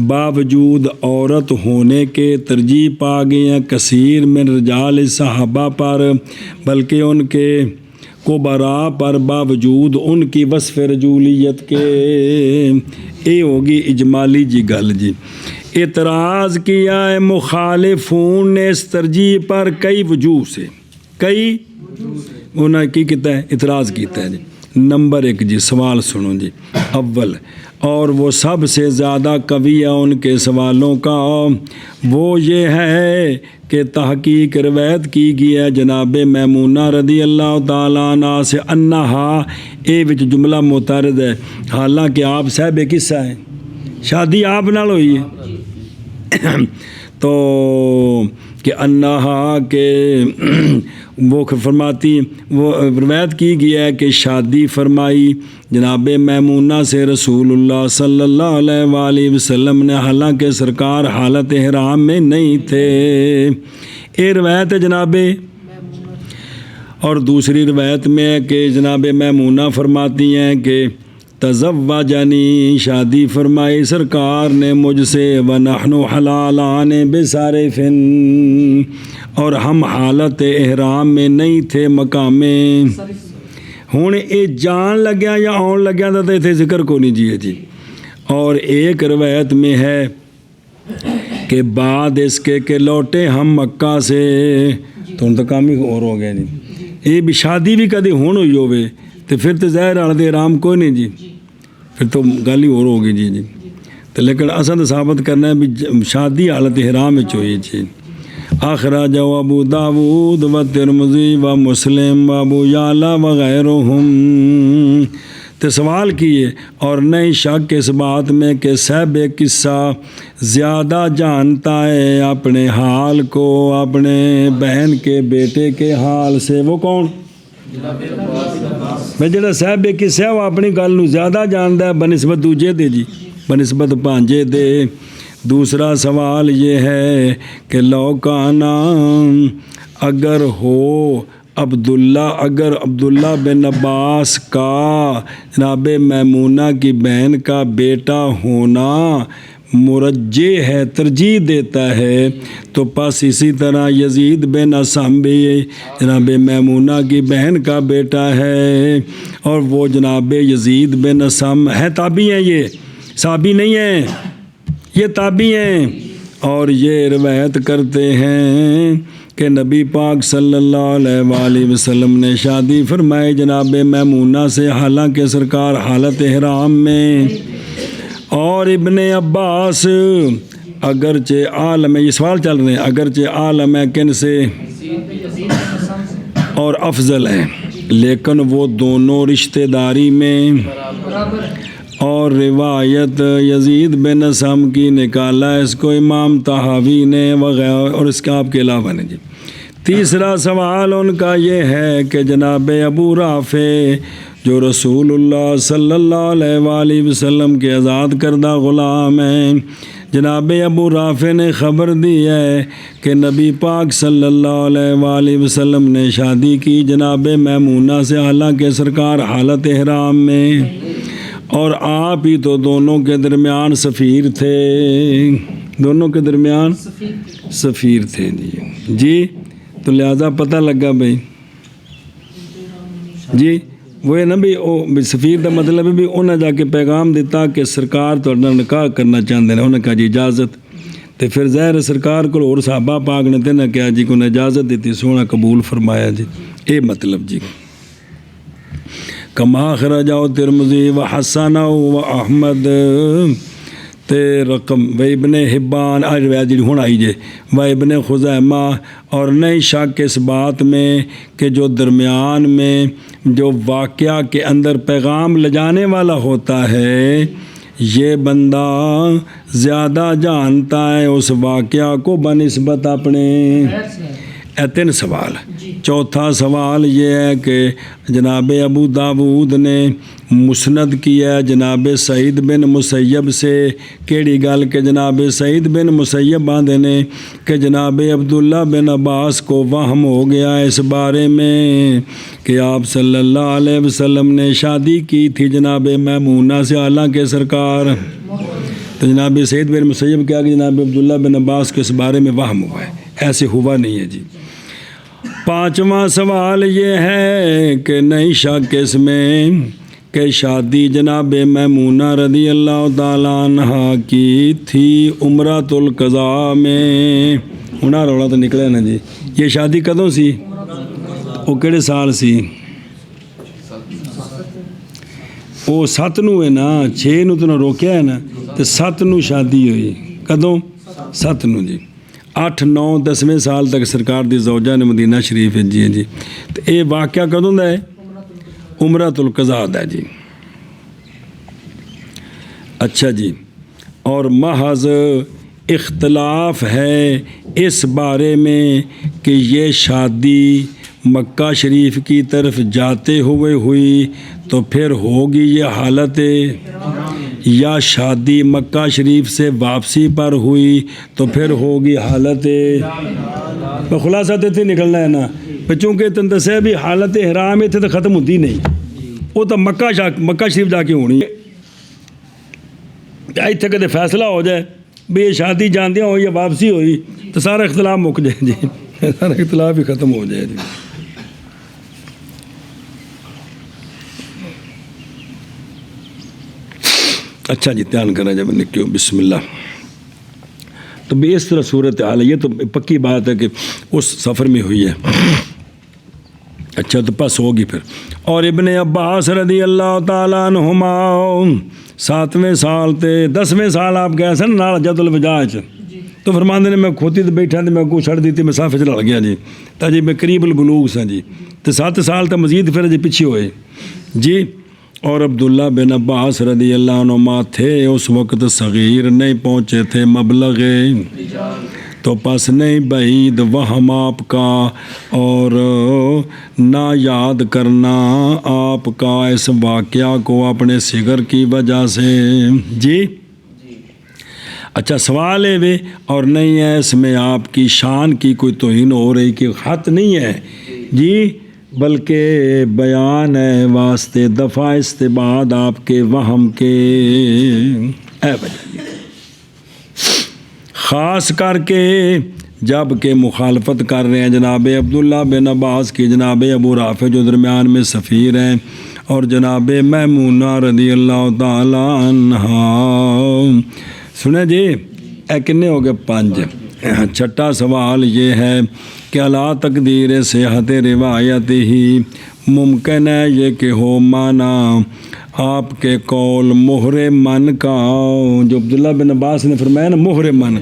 باوجود عورت ہونے کے ترجیح پا گئی ہیں کثیر من رجال صحابہ پر, بلکہ ان کے کبرا پر باوجود ان کی وصف رجولیت کے. اے ہوگی اجمالی جی گل جی. اعتراض کیا ہے مخالفون نے اس ترجیح پر کئی وجوہ سے, کئی انہوں نے کی کہتا ہے اعتراض کیتا ہے جی. نمبر 1 جی سوال سنو جی. اول اور وہ سب سے زیادہ قوی ہے ان کے سوالوں کا وہ یہ ہے کہ تحقیق روایت کی گئی ہے جناب میمونہ رضی اللہ تعالیٰ عنہ سے انہا اے وچ جملہ معترض ہے حالانکہ آپ صاحب قصہ ہیں, شادی آپ نال ہوئی ہے تو کہ انہا کہ وہ فرماتی وہ روایت کی گیا ہے کہ شادی فرمائی جناب میمونہ سے رسول اللہ صلی اللہ علیہ وآلہ وسلم نے، حالانکہ سرکار حالت احرام میں نہیں تھے۔ یہ روایت ہے جناب۔ اور دوسری روایت میں ہے کہ جناب میمونہ فرماتی ہیں کہ تزوجنی، شادی فرمائی سرکار نے مجھ سے، ونحن حلالان بصرف، اور ہم حالت احرام میں نہیں تھے مقام۔ ہوں یہ جان لگیا یا آن لگیا تو اتنے ذکر کو نہیں جی۔ اور ایک روایت میں ہے کہ بعد اس کے کہ لوٹے ہم مکہ سے، تو ان تو کام ہی اور ہو گیا نہیں۔ یہ بھی شادی بھی کدی ہون ہوئی ہوئے تو پھر تو ظاہر حالت احرام کوئی نہیں جی، پھر تو گل ہی اور ہوگی جی۔ تو لیکن اصل تو ثابت کرنا ہے بھی شادی حالت احرام وچ ہوئی جی۔ اخرجہ ابو داود و ترمذی و مسلم و ابو یعلا وغیرہم۔ تو سوال کیے اور نہیں شک اس بات میں کہ صاحب قصہ زیادہ جانتا ہے اپنے حال کو اپنے بہن کے بیٹے کے حال سے۔ وہ کون؟ میں جڑا صاحب قصہ ہے وہ اپنی گل نو زیادہ جانتا ہے بنسبت دوجے دے جی، بنسبت بھانجے دے۔ دوسرا سوال یہ ہے کہ لوکانا، اگر ہو عبداللہ بن عباس کا جناب میمونہ کی بہن کا بیٹا ہونا مرجح ہے، ترجیح دیتا ہے، تو پس اسی طرح یزید بن اسم بھی جناب میمونہ کی بہن کا بیٹا ہے، اور وہ جناب یزید بن اسم ہے تابعی ہیں، یہ صحابی نہیں ہیں، یہ تابعی ہیں۔ اور یہ روایت کرتے ہیں کہ نبی پاک صلی اللہ علیہ وآلہ وسلم نے شادی فرمائی جناب میمونہ سے، حالانکہ سرکار حالت احرام میں۔ اور ابن عباس اگرچہ عالم، یہ سوال چل رہے ہیں، اگرچہ عالم ہے کن سے اور افضل ہے، لیکن وہ دونوں رشتہ داری میں، اور روایت یزید بن اسم کی نکالا اس کو امام طحاوی نے وغیرہ، اور اس کا آپ کے علاوہ نے جی۔ تیسرا سوال ان کا یہ ہے کہ جناب ابو رافع جو رسول اللہ صلی اللہ علیہ وآلہ وسلم کے آزاد کردہ غلام ہیں، جناب ابو رافع نے خبر دی ہے کہ نبی پاک صلی اللہ علیہ وآلہ وسلم نے شادی کی جناب میمونہ سے، حالانکہ سرکار حالت احرام میں، اور آپ ہی تو دونوں کے درمیان سفیر تھے، دونوں کے درمیان سفیر تھے جی۔ تو لہذا پتہ لگا بھائی جی، وہ ہے نا بھی سفیر کا مطلب ہے بھی انہیں جا کے پیغام دیتا کہ سرکار تو نکاح کرنا چاہتے ہیں، انہیں کہا جی اجازت، تو پھر ظاہر سرکار کو اور صحابہ پاک نے نہ کیا جی کو اجازت دیتی، سونا قبول فرمایا جی، یہ مطلب جی۔ کما خرجہ ترمذی و حسن و احمد تے رقم و ابن حبان روایت جی ہوں آئی جے و ابن خزیمہ، اور نہیں شک اس بات میں کہ جو درمیان میں جو واقعہ کے اندر پیغام لجانے والا ہوتا ہے، یہ بندہ زیادہ جانتا ہے اس واقعہ کو بنسبت اپنے۔ تین سوال۔ چوتھا سوال یہ ہے کہ جناب ابو داود نے مسند کیا ہے جناب سعید بن مسیب سے، کیڑی گل کہ جناب سعید بن مسیب آندے نے کہ جناب عبداللہ بن عباس کو وہم ہو گیا اس بارے میں کہ آپ صلی اللہ علیہ وسلم نے شادی کی تھی جناب میمونہ سے، حالانکہ سرکار، تو جناب سعید بن مسیب کیا کہ جناب عبداللہ بن عباس کو اس بارے میں وہم ہوا ہے، ایسے ہوا نہیں ہے جی۔ پانچواں سوال یہ ہے کہ نہیں شک اس میں کہ شادی جناب میمونہ رضی اللہ تعالیٰ عنہ کی تھی عمرۃ القضاء میں۔ ہونا رولا تو نکلے نا جی، یہ شادی کدوں سی؟ وہ کہڑے سال سی؟ وہ 7 نو ہے نا، 6 نو تو روکیا ہے نا، تو 7 نو شادی ہوئی، کدوں؟ 7 نو جی۔ 8 9 10ویں سال تک سرکار دی زوجہ نے مدینہ شریف جی جی۔ تو یہ واقعہ کدوں دا ہے؟ عمرۃ القضاء دا جی۔ اچھا جی، اور محض اختلاف ہے اس بارے میں کہ یہ شادی مکہ شریف کی طرف جاتے ہوئے ہوئی تو پھر ہوگی یہ حالت، یا شادی مکہ شریف سے واپسی پر ہوئی تو پھر ہوگی حالت۔ تو خلاصہ تو اتنے نکلنا ہے نا، چونکہ تن دسیا بھی حالت احرام اتنے تو ختم ہوتی نہیں، وہ تو مکہ شریف جا کے ہونی ہے۔ اتنے کدے فیصلہ ہو جائے بھی یہ شادی جاندیاں ہوئی یا واپسی ہوئی تو سارا اختلاف مک جائے جی، سارا اختلاف ہی ختم ہو جائے جی۔ اچھا جی، دھیان کرنا جب نکیو، بسم اللہ۔ تو بھی اس طرح صورت حال ہے، یہ تو پکی بات ہے کہ اس سفر میں ہوئی ہے۔ اچھا تو پس ہوگی پھر۔ اور ابن عباس رضی اللہ تعالیٰ عنہما 7ویں سال تے 10ویں سال آپ گئے سن نال حجۃ الوداع تو فرماندے نے میں کھوتی تے بیٹھا تے میں کو چھڑ دیتی مسافے چ لڑ گیا جی، تا جی میں قریب البلوغ سا جی، تے 7 سال تے مزید پھر جی پیچھے ہوئے جی۔ اور عبداللہ بن عباس رضی اللہ عنہما تھے اس وقت صغیر، نہیں پہنچے تھے مبلغ، تو پس نہیں بعید وہم آپ کا اور نہ یاد کرنا آپ کا اس واقعہ کو اپنے صغر کی وجہ سے جی۔ اچھا سوال ہے وے، اور نہیں ہے اس میں آپ کی شان کی کوئی توہین ہو رہی کہ خط نہیں ہے جی، بلکہ بیان ہے واسطے دفع استبعاد آپ کے وہم کے، اے بھائی خاص کر کے جب کہ مخالفت کر رہے ہیں جناب عبداللہ بن عباس کی جناب ابو رافع جو درمیان میں سفیر ہیں، اور جناب میمونہ رضی اللہ تعالی عنہا۔ سنیں جی، اے کنے ہو گئے 5۔ چھٹا سوال یہ ہے کہ اللہ تقدیر صحت روایت ہی ممکن ہے یہ کہ ہو معنی آپ کے قول محرمن کا، جو عبداللہ بن عباس نے فرمایا نا محرمن،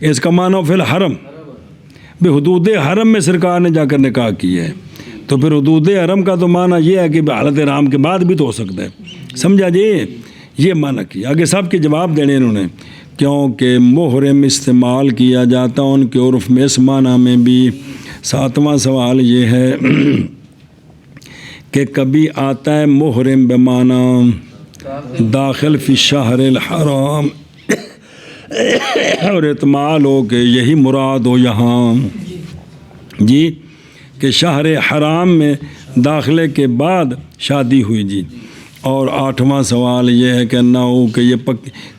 اس کا معنی فی الحرم، بھی حدود حرم میں سرکار نے جا کر نکاح کی ہے، تو پھر حدود حرم کا تو معنی یہ ہے کہ حالت احرام کے بعد بھی تو ہو سکتا ہے، سمجھا جی، یہ معنی کیا۔ آگے سب کے جواب دینے انہوں نے، کیونکہ محرم استعمال کیا جاتا ان کے عرف میں اس معنی میں بھی۔ 7واں سوال یہ ہے کہ کبھی آتا ہے محرم بمعنی داخل فی شہر الحرام، اور احتمال ہو کہ یہی مراد ہو یہاں جی، کہ شہر حرام میں داخلے کے بعد شادی ہوئی جی۔ اور 8واں سوال یہ ہے کہ نہ ہو کہ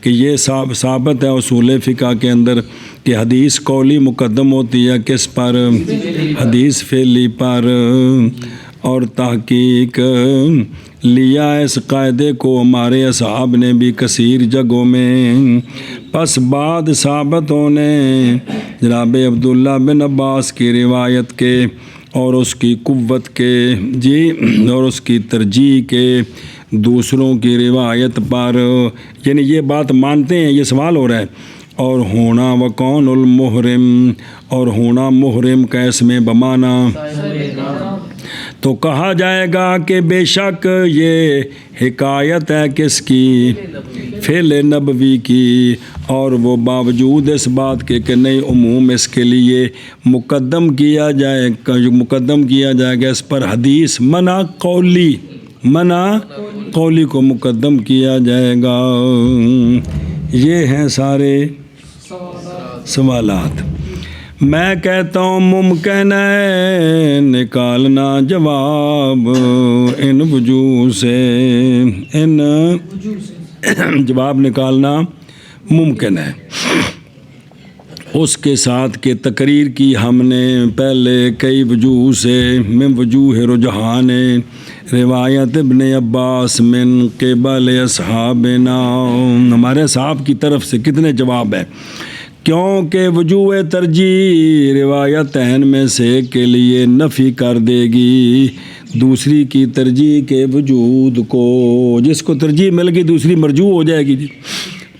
یہ ثابت ہے اصول فقہ کے اندر کہ حدیث قولی مقدم ہوتی ہے کس پر، حدیث فعلی پر، اور تحقیق لیا اس قاعدے کو ہمارے اصحاب نے بھی کثیر جگہوں میں، پس بعد ثابت ہونے جناب عبداللہ بن عباس کی روایت کے اور اس کی قوت کے جی، اور اس کی ترجیح کے دوسروں کی روایت پر، یعنی یہ بات مانتے ہیں، یہ سوال ہو رہا ہے۔ اور ہونا وکون المحرم، اور ہونا محرم کا اس میں بمانا، تو کہا جائے گا کہ بے شک یہ حکایت ہے کس کی، فعل نبوی کی، اور وہ باوجود اس بات کے کہ نہیں عموم اس کے لیے مقدم کیا جائے گا اس پر حدیث منع قولی کو مقدم کیا جائے گا۔ یہ ہیں سارے سوالات۔ میں کہتا ہوں ممکن ہے نکالنا جواب ان وجوہ سے، ان جواب نکالنا ممکن ہے، اس کے ساتھ کہ تقریر کی ہم نے پہلے کئی وجوہ سے، من وجوہ رجحان روایت ابن عباس من قبل اصحابنا، ہمارے صحاب کی طرف سے کتنے جواب ہیں، کیونکہ وجوہ ترجیح روایتین میں سے ایک کے لیے نفی کر دے گی دوسری کی ترجیح کے وجود کو، جس کو ترجیح مل گئی دوسری مرجوح ہو جائے گی جی۔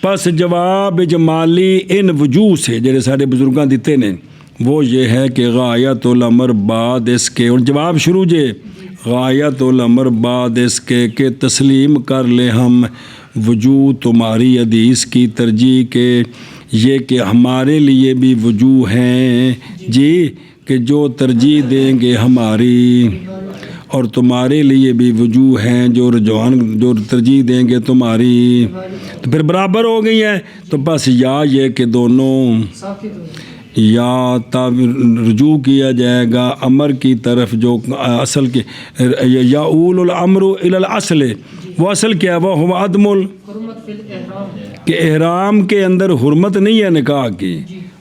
پس جواب اجمالی ان وجوہ سے جڑے سارے بزرگاں دیتے نے وہ یہ ہے کہ غایت الامر بعد اس کے، اور جواب شروع جے غایت الامر بعد اس کے کہ تسلیم کر لے ہم وجوہ تمہاری حدیث کی ترجیح کے، یہ کہ ہمارے لیے بھی وجوہ ہیں جی، کہ جو ترجیح دیں گے ہماری، اور تمہارے لیے بھی وجوہ ہیں جو ترجیح دیں گے تمہاری، تو پھر برابر ہو گئی ہے۔ تو بس یا یہ کہ دونوں یا رجوع کیا جائے گا امر کی طرف جو اصل کے، یا اول الامر الی الاصل، وہ اصل کیا ہے؟ وہ ہو عدم کہ احرام کے اندر حرمت نہیں ہے نکاح کی،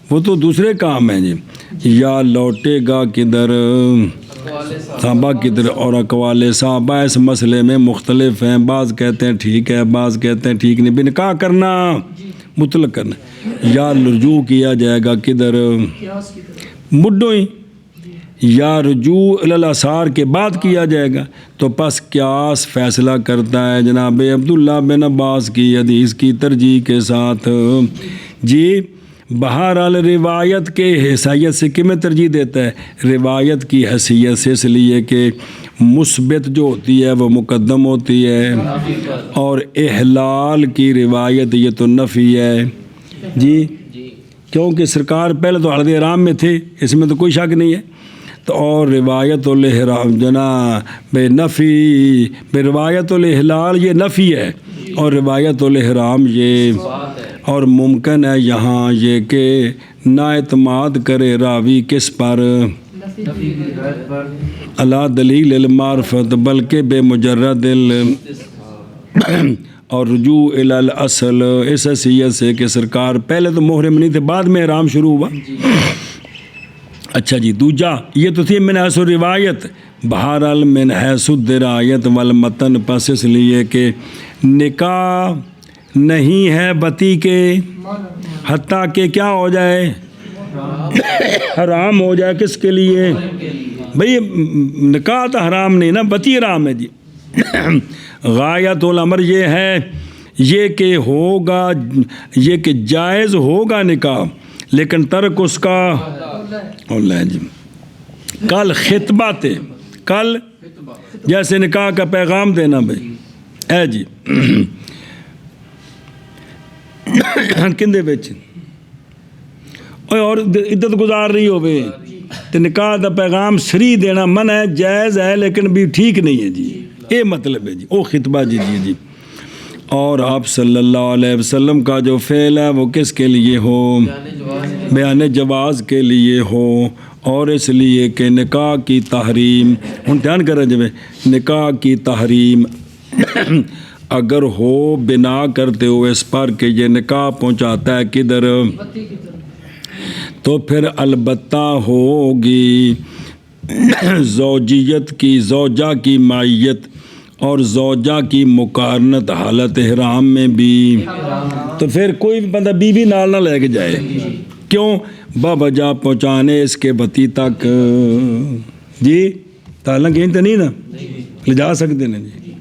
وہ تو دوسرے کام ہیں جی۔ یا لوٹے گا کدھر؟ صحابہ کدھر؟ اور اقوال صحابہ اس مسئلے میں مختلف ہیں، بعض کہتے ہیں ٹھیک ہے، بعض کہتے ہیں ٹھیک نہیں، بھی نکاح کرنا مطلق کرنا۔ یا رجوع کیا جائے گا کدھر؟ مڈوں ہی، یا رجوع الاثار کے بعد کیا جائے گا، تو پس قیاس فیصلہ کرتا ہے جناب عبداللہ بن عباس کی حدیث کی ترجیح کے ساتھ جی۔ بہرحال روایت کے حیثیت سے کیوں میں ترجیح دیتا ہے؟ روایت کی حیثیت سے، اس لیے کہ مثبت جو ہوتی ہے وہ مقدم ہوتی ہے، اور احلال کی روایت یہ تو نفی ہے جی، کیونکہ سرکار پہلے تو عہد احرام میں تھے، اس میں تو کوئی شک نہیں ہے۔ تو اور روایت الاحرام جناب بے نفی، بے روایت الاحلال یہ نفی ہے، اور روایت الاحرام یہ، اور ممکن ہے یہاں یہ کہ نا اعتماد کرے راوی کس پر؟ اللہ دلیل المعرفت، بلکہ بے مجرد اور رجوع الی الاصل، اس حیثیت سے کہ سرکار پہلے تو محرم نہیں تھے، بعد میں احرام شروع ہوا۔ اچھا جی، دوجا یہ تو تھی من حیث روایت، بہرحال من حیث الدرایت والمتن، پس اس لیے کہ نکاح نہیں ہے بتی کے، حتیٰ کہ کیا ہو جائے؟ حرام ہو جائے۔ کس کے لیے بھئی؟ نکاح تو حرام نہیں نا، بتی حرام ہے جی۔ غایت الامر یہ ہے، یہ کہ ہوگا، یہ کہ جائز ہوگا نکاح، لیکن ترک اس کا اللہ جی۔ کل خطبہ تھے، کل جیسے نکاح کا پیغام دینا بھائی اے جی کندے بیچ اور عدت گزار رہی ہو بھائی، تو نکاح دا پیغام سری دینا من ہے، جائز ہے، لیکن بھی ٹھیک نہیں ہے جی، یہ مطلب ہے جی، او خطبہ جی جی جی۔ اور آپ صلی اللہ علیہ وسلم کا جو فعل ہے وہ کس کے لیے ہو؟ بیان جواز کے لیے ہو، اور اس لیے کہ نکاح کی تحریم، ہن دھیان کریں جب نکاح کی تحریم اگر ہو بنا کرتے ہو اس پر کہ یہ نکاح پہنچاتا ہے کدھر، تو پھر البتہ ہوگی زوجیت کی، زوجہ کی معیت اور زوجہ کی مقارنت حالت احرام میں بھی، تو پھر کوئی بندہ بیوی نال نہ لے کے جائے، کیوں؟ بوجہ پہنچانے اس کے بتی تک جی، تعلق کہیں تو نہیں نا لے جا سکتے نا جی۔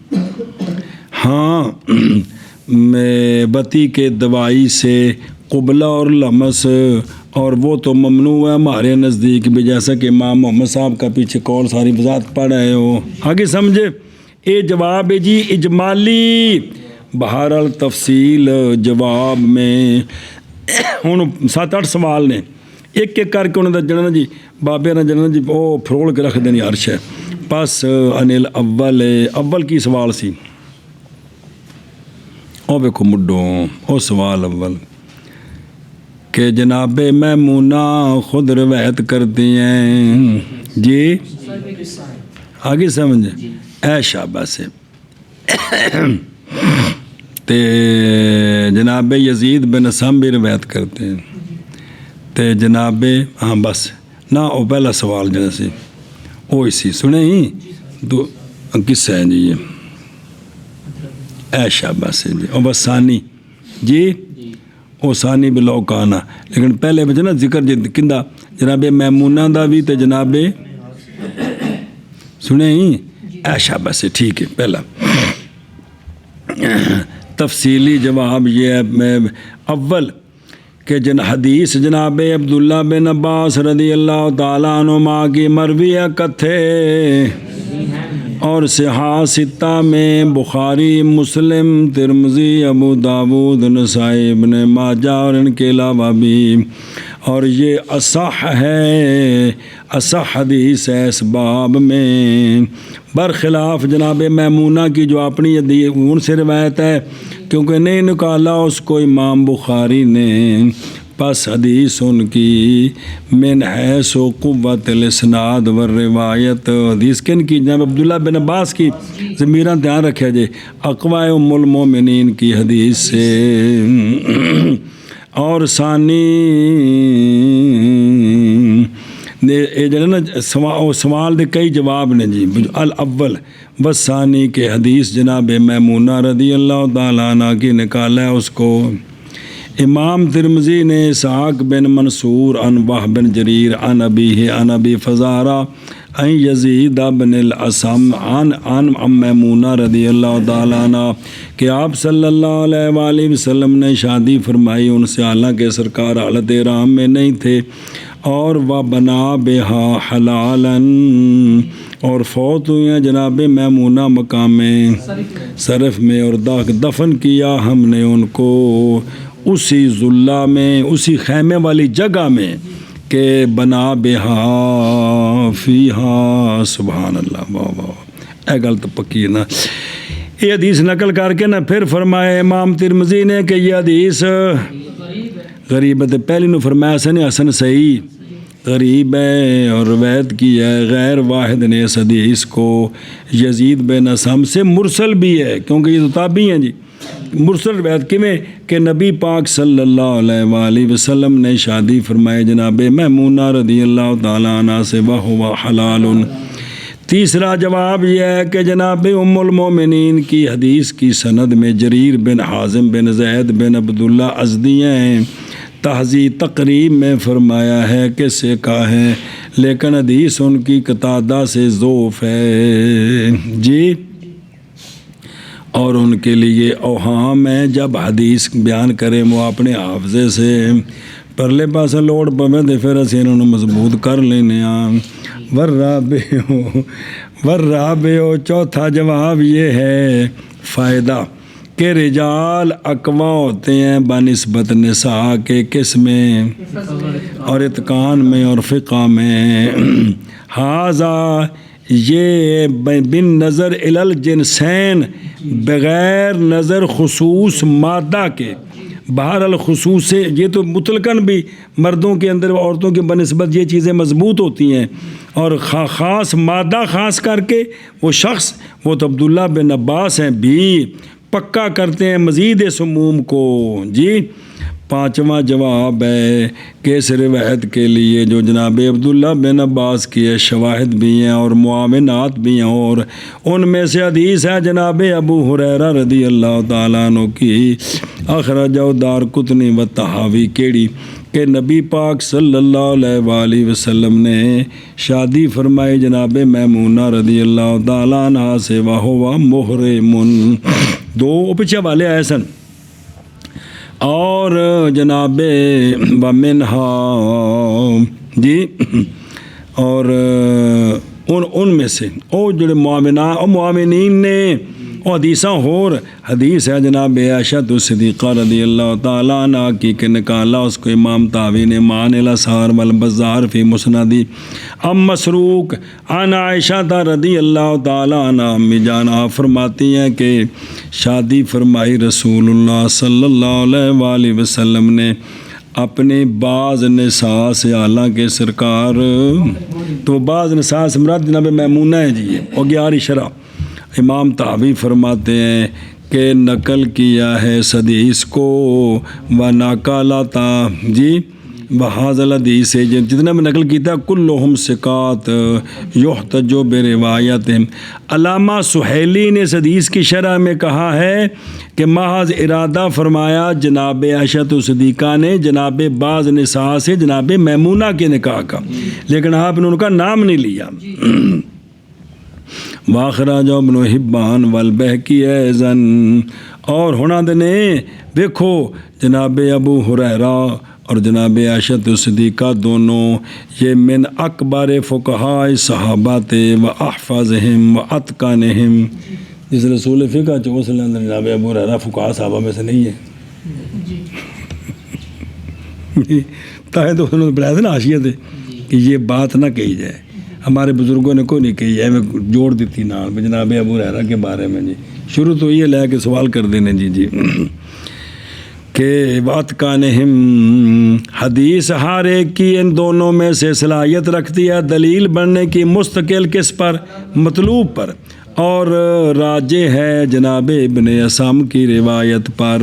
ہاں بتی کے دوائی سے قبلہ اور لمس، اور وہ تو ممنوع ہے ہمارے نزدیک بھی، جیسا کہ امام محمد صاحب کا پیچھے کال ساری وضاحت پڑھ رہے ہو، آگے سمجھے؟ اے جواب ہے جی اجمالی، بہرحال تفصیل جواب میں ہوں 7-8 سوال نے، ایک ایک کر کے انہوں نے جننا جی بابے نے جننا جی وہ فروڑ کے رکھ دینی عرش ہے۔ پس انل اول کی سوال سی، او بیکھو مڈو او سوال اول کہ جناب میمونہ خود روایت کرتی ہیں جی، آگے سمجھے؟ اے شابہ سے تے جناب یزید بن اسم بھی روایت کرتے ہیں، تے جناب ہاں بس نہ او پہلا سوال جیسے او اسی سنے ہی دو قصہ ہیں جی، یہ اے شابہ سے جی، او بس ثانی جی، او ثانی بلو کانا، لیکن پہلے بچے نا ذکر کندہ جناب میمونہ دا بھی تے جناب سنے ہی اے شابہ سے، ٹھیک ہے۔ پہلا تفصیلی جواب یہ ہے اول کہ حدیث جناب عبداللہ بن عباس رضی اللہ تعالیٰ عنہما کی مروی ہے کتھے، اور صحاح ستہ میں بخاری، مسلم، ترمذی، ابو داود، نسائی، ابن ماجہ اور ان کے علاوہ بھی، اور یہ اصح ہے، اصح حدیث ہے اس باب میں، برخلاف جناب میمونہ کی جو اپنی ان سے روایت ہے، کیونکہ نہیں نکالا اس کو امام بخاری نے، پس حدیث ان کی من حیث و قوت الاسناد والروایت، حدیث کن کی؟ جناب عبداللہ بن عباس کی، ضمیران دھیان رکھا جائے، اقوی ام المومنین کی حدیث سے، اور ثانی سوال دے کئی جواب نے جی، الاول والثانی کے حدیث جناب میمونہ رضی اللہ تعالیٰ عنہ کی نکالا ہے اس کو امام ترمذی نے اسحاق بن منصور عن وہب بن جریر عن ابیہ عن ابی فزارہ عن یزید بن الاسم عن میمونہ رضی اللہ تعالیٰ عنہ کہ آپ صلی اللہ علیہ وآلہ وسلم نے شادی فرمائی ان سے، حالانکہ سرکار حالت احرام میں نہیں تھے، اور وہ بنا بہا حلالاً، اور فوت ہوئی ہیں جناب میمونہ مقام صرف میں، اور دفن کیا ہم نے ان کو اسی ذلہ میں، اسی خیمے والی جگہ میں کہ بنا بہا فیہا، سبحان اللہ، واہ واہ، اے گل تو پکی ہے نا۔ یہ حدیث نقل کر کے نا پھر فرمایا امام ترمذی نے کہ یہ حدیث غریب ہے، پہلی نے فرمایا حسن حسن صحیح غریب ہے، اور روایت کی ہے غیر واحد نے اس حدیث کو یزید بن اسم سے، مرسل بھی ہے کیونکہ یہ تو تابعی ہیں جی، مرسل روایت میں کہ نبی پاک صلی اللہ علیہ وآلہ وسلم نے شادی فرمائے جناب میمونہ رضی اللہ تعالیٰ عنہ سے، وہو حلال۔ تیسرا جواب یہ ہے کہ جناب ام المومنین کی حدیث کی سند میں جریر بن حازم بن زید بن عبداللہ ازدی ہیں، تہذیب تقریب میں فرمایا ہے کہ سیکھا ہے، لیکن حدیث ان کی قتادہ سے ضعف ہے جی، اور ان کے لیے اوہام ہے، جب حدیث بیان کریں وہ اپنے حافظے سے پرلے پاسے لوڑ پوے تو پھر اسی انہوں مضبوط کر لینے ہاں۔ ورابع چوتھا جواب یہ ہے فائدہ کہ رجال اقوا ہوتے ہیں بنسبت نساء کے، کس میں؟ اور اتقان میں اور فقہ میں، حاذا یہ بن نظر الی الجنسین، بغیر نظر خصوص مادہ کے، بہرحال خصوص سے یہ تو مطلقاً بھی مردوں کے اندر عورتوں کے بنسبت یہ چیزیں مضبوط ہوتی ہیں، اور خاص مادہ خاص کر کے وہ شخص، وہ تو عبداللہ بن عباس ہیں، بھی پکا کرتے ہیں مزید اس عموم کو جی۔ پانچواں جواب ہے کہ اس روایت کے لیے جو جناب عبداللہ بن عباس کی ہے شواہد بھی ہیں اور معاونات بھی ہیں، اور ان میں سے حدیث ہے جناب ابو ہریرہ رضی اللہ تعالیٰ عنہ کی، اخرجہ دارقطنی و طحاوی، کیڑی کہ نبی پاک صلی اللہ علیہ وآلہ وسلم نے شادی فرمائی جناب میمونہ رضی اللہ تعالیٰ عنہ سے، وہو محرم، دو پیچھے والے آئے سن، اور جناب ومنہا جی، اور ان میں سے او جو معاونین نے او حدیثاں ہور حدیث ہے جناب عائشہ صدیقہ رضی اللہ تعالیٰ عنہ کی کہ نکالا اس کو امام طاوی نے مان الاسار والبزار فی مسندی ام مسروق عن عائشہ رضی اللہ تعالیٰ عنہ، امی جان آپ فرماتی ہیں کہ شادی فرمائی رسول اللہ صلی اللہ علیہ وآلہ وسلم نے اپنے بعض نساء سے، حالانکہ سرکار تو بعض نساء سے مراد جناب میمونہ ہے جی، اور 11 شرح امام طحاوی فرماتے ہیں کہ نقل کیا ہے اس حدیث کو، و ناکالاتا جی، بحاظ الحدیث سے جتنا میں نقل کیتا کلہم ثقات یحتج بروایتہم۔ علامہ سہیلی نے اس حدیث کی شرح میں کہا ہے کہ محض ارادہ فرمایا جناب عائشہ صدیقہ نے جناب بعض نساء سے جناب میمونہ کے نکاح کا، لیکن آپ نے ان کا نام نہیں لیا۔ واخراج ابن حبان والبہقی ایضاً، اور ہونا دنے دیکھو جناب ابو ہریرہ اور جناب عائشہ صدیقہ دونوں یہ من اکبر فقہاء صحابات و احفظہم و اتقانہم، جس رسول فقہ چو صلی اللہ علیہ وسلم جناب ابو ہریرہ فقہاء صحابہ میں سے نہیں ہے تاہے تو انہوں نے بلایا تھا نا حاشیہ تھے کہ یہ بات نہ کہی جائے، ہمارے بزرگوں نے کوئی نہیں کہی ہے، میں جوڑ دیتی نال جناب ابو ہریرہ کے بارے میں جی، شروع تو یہ لے کے سوال کر دینے جی کہ بات کانہم حدیث ہر ایک کی ان دونوں میں سے صلاحیت رکھتی ہے دلیل بننے کی، مستقل کس پر؟ مطلوب پر، اور راجح ہے جناب ابن عصام کی روایت پر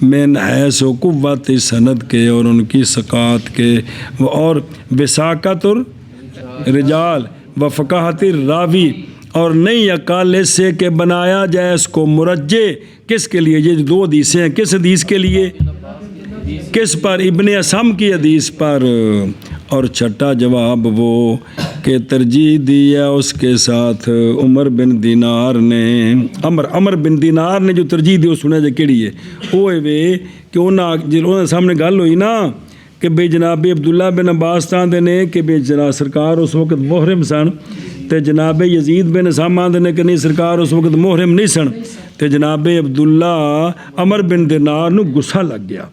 من حیث و قوت سند کے اور ان کی ثقات کے، اور وثاقت الرجال و فقاہت الراوی، اور نئی عقل اس سے کہ بنایا جائے اس کو مرجع کس کے لیے؟ یہ دو حدیثیں ہیں، کس حدیث کے لیے؟ کس پر؟ ابن عصام کی حدیث پر۔ اور چھٹا جواب وہ کہ ترجیح دی ہے اس کے ساتھ عمر بن دینار نے، عمر بن دینار نے جو ترجیح دی وہ سنے جائے کیڑی ہے؟ وہ وے کہ انہوں سامنے گل ہوئی نا کہ بھئی جناب عبداللہ بن عباس تاندے نے کہ بھئی جناب سرکار اس وقت محرم سن، تے جناب یزید بن عصام آندے نے کہ نہیں سرکار اس وقت محرم نہیں سن، تے جناب عبداللہ عمر بن دینار نو غصہ لگ گیا،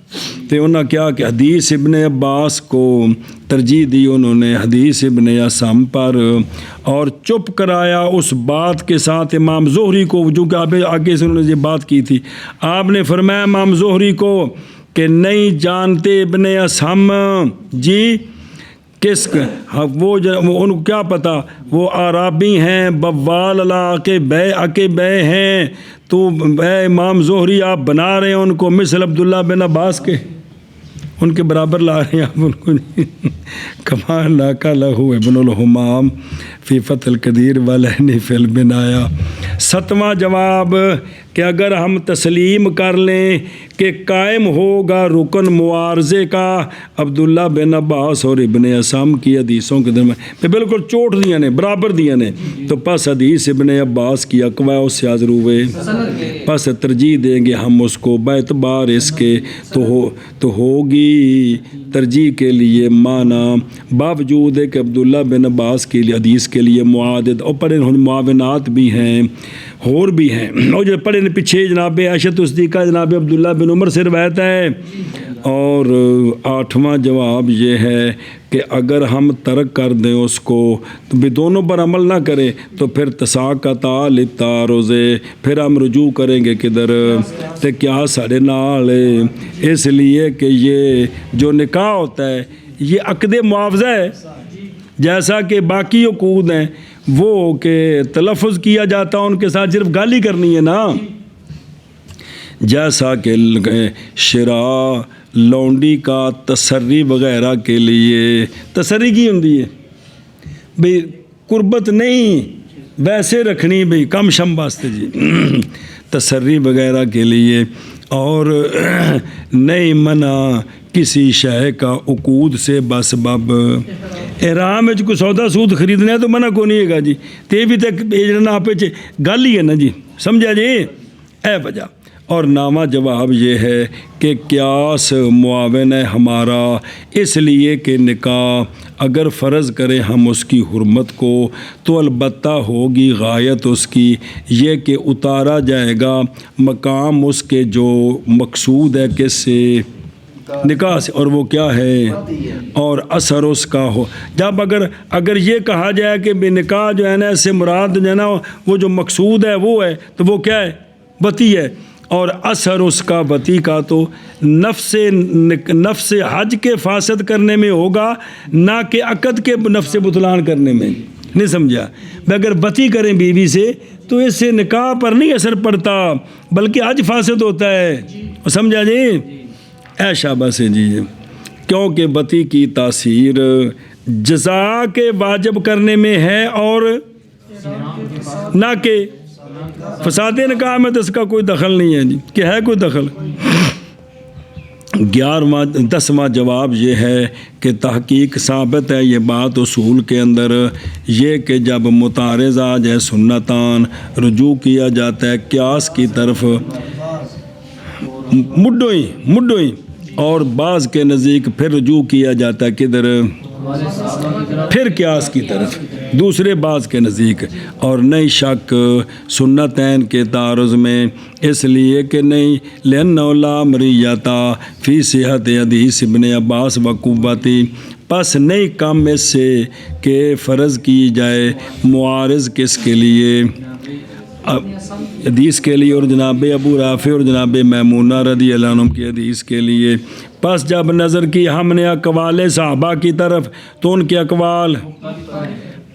تے انہاں کیا کہ حدیث ابن عباس کو ترجیح دی انہوں نے حدیث ابن عصام پر، اور چپ کرایا اس بات کے ساتھ امام زہری کو، جو کہ آگے سے انہوں نے یہ بات کی تھی، آپ نے فرمایا امام زہری کو کہ نہیں جانتے ابن عصام جی کس وہ ان کو کیا پتہ، وہ عرابی ہیں، بوال عقبے ہیں، تو اے امام زہری آپ بنا رہے ہیں ان کو مثل عبداللہ بن عباس کے، ان کے برابر لا رہے ہیں آپ ان کو، کما لاقا لہو ابن الحمام فی فتح القدیر والہنی فی البنایا۔ ستواں جواب کہ اگر ہم تسلیم کر لیں کہ قائم ہوگا رکن معارضے کا عبداللہ بن عباس اور ابن عصام کی حدیثوں کے درمیان، بالکل چوٹ دیا نے، برابر دیا نے، تو پس حدیث ابن عباس کی اقوی اس سے حاضر ہوئے، پس ترجیح دیں گے ہم اس کو باعتبار اس کے، تو ہوگی ترجیح کے لیے معنی، باوجود ہے کہ عبداللہ بن عباس کی حدیث کے لیے معادد اور پڑھے معاونات بھی ہیں، اور بھی ہیں، اور جو پڑھے پیچھے جناب عائشہ صدیقہ جناب عبداللہ بن عمر سے روایت ہے۔ اور آٹھواں جواب یہ ہے کہ اگر ہم ترک کر دیں اس کو تو بھی دونوں پر عمل نہ کریں تو پھر تساقطا للتعارض، پھر ہم رجوع کریں گے کدھر؟ تو کیا سارے نال، اس لیے کہ یہ جو نکاح ہوتا ہے یہ عقد معاوضہ ہے، جیسا کہ باقی عقود ہیں وہ کہ تلفظ کیا جاتا ہے ان کے ساتھ صرف گالی کرنی ہے نا، جیسا کہ شراء لونڈی کا تسری وغیرہ کے لیے، تسری کی ہوندی ہے بھئی قربت نہیں ویسے رکھنی بھئی کم شم واسطے جی، تسری وغیرہ کے لیے، اور نہیں منع کسی شے کا عقود سے بسبب احرام میں کوئی سودا سود خریدنا ہے تو منع کو نہیں ہے گا جی، تے بھی تک بھیجنا آپ گل ہی ہے نا جی، سمجھا جی، اے وجہ۔ اور نامہ جواب یہ ہے کہ قیاس معاون ہے ہمارا، اس لیے کہ نکاح اگر فرض کریں ہم اس کی حرمت کو تو البتہ ہوگی غایت اس کی یہ کہ اتارا جائے گا مقام اس کے جو مقصود ہے کس سے؟ نکاح سے، اور وہ کیا ہے؟ اور اثر اس کا ہو، جب اگر یہ کہا جائے کہ بے نکاح جو ہے نا اس سے مراد جو ہے نا وہ جو مقصود ہے وہ ہے، تو وہ کیا ہے؟ وطی ہے، اور اثر اس کا وطی کا تو نفس حج کے فاسد کرنے میں ہوگا، نہ کہ عقد کے نفس بطلان کرنے میں، نہیں سمجھا؟ اگر وطی کریں بیوی سے تو اس سے نکاح پر نہیں اثر پڑتا بلکہ حج فاسد ہوتا ہے، سمجھا جی؟ اے شاباش جی، کیونکہ وطی کی تاثیر جزا کے واجب کرنے میں ہے اور نہ کہ فساد نکاح میں، تو اس کا کوئی دخل نہیں ہے جی، کہ ہے کوئی دخل؟ 10واں جواب یہ ہے کہ تحقیق ثابت ہے یہ بات اصول کے اندر یہ کہ جب متعارض آ جائے سنتان رجوع کیا جاتا ہے قیاس کی طرف مڈوئی، اور بعض کے نزدیک پھر رجوع کیا جاتا ہے کدھر؟ والے صحابہ کی طرف پھر قیاس کی طرف دوسرے بعض کے نزدیک، اور نہیں شک سنتین کے تعارض میں، اس لیے کہ نہیں لأنہ لا مریتا فی صحت حدیث ابن عباس و قوتی، پس نہیں کم اس سے کہ فرض کی جائے معارض کس کے لیے، حدیث کے لیے، اور جناب ابو رافع اور جناب میمونہ رضی اللہ عنہم کی حدیث کے لیے۔ پس جب نظر کی ہم نے اقوال صحابہ کی طرف تو ان کے اقوال،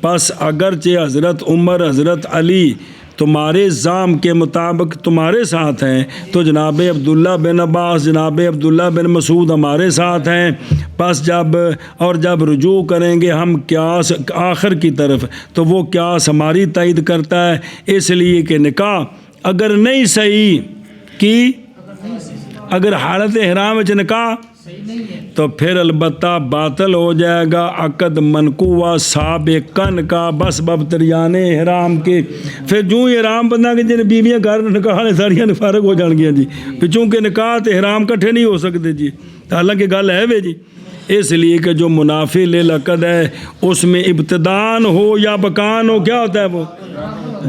پس اگرچہ حضرت عمر حضرت علی تمہارے زام کے مطابق تمہارے ساتھ ہیں، تو جناب عبداللہ بن عباس جناب عبداللہ بن مسعود ہمارے ساتھ ہیں، پس جب رجوع کریں گے ہم قیاس آخر کی طرف تو وہ قیاس ہماری تائید کرتا ہے، اس لیے کہ نکاح اگر نہیں صحیح کی، اگر حالت احرام وچ نکاح تو پھر البتہ باطل ہو جائے گا عقد منقوع سابقاً کا بس بابتریان احرام کے، پھر جو احرام بندہ کہ جن بیویاں گھر نکاح والے ساریاں فارغ ہو جان گیا جی، پھر چونکہ نکاح تے احرام کٹھے نہیں ہو سکتے جی، حالانکہ گل ہے وے جی، اس لیے کہ جو منافی للعقد ہے اس میں ابتدان ہو یا بکان ہو، کیا ہوتا ہے وہ،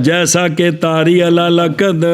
جیسا کہ طاری علی العقد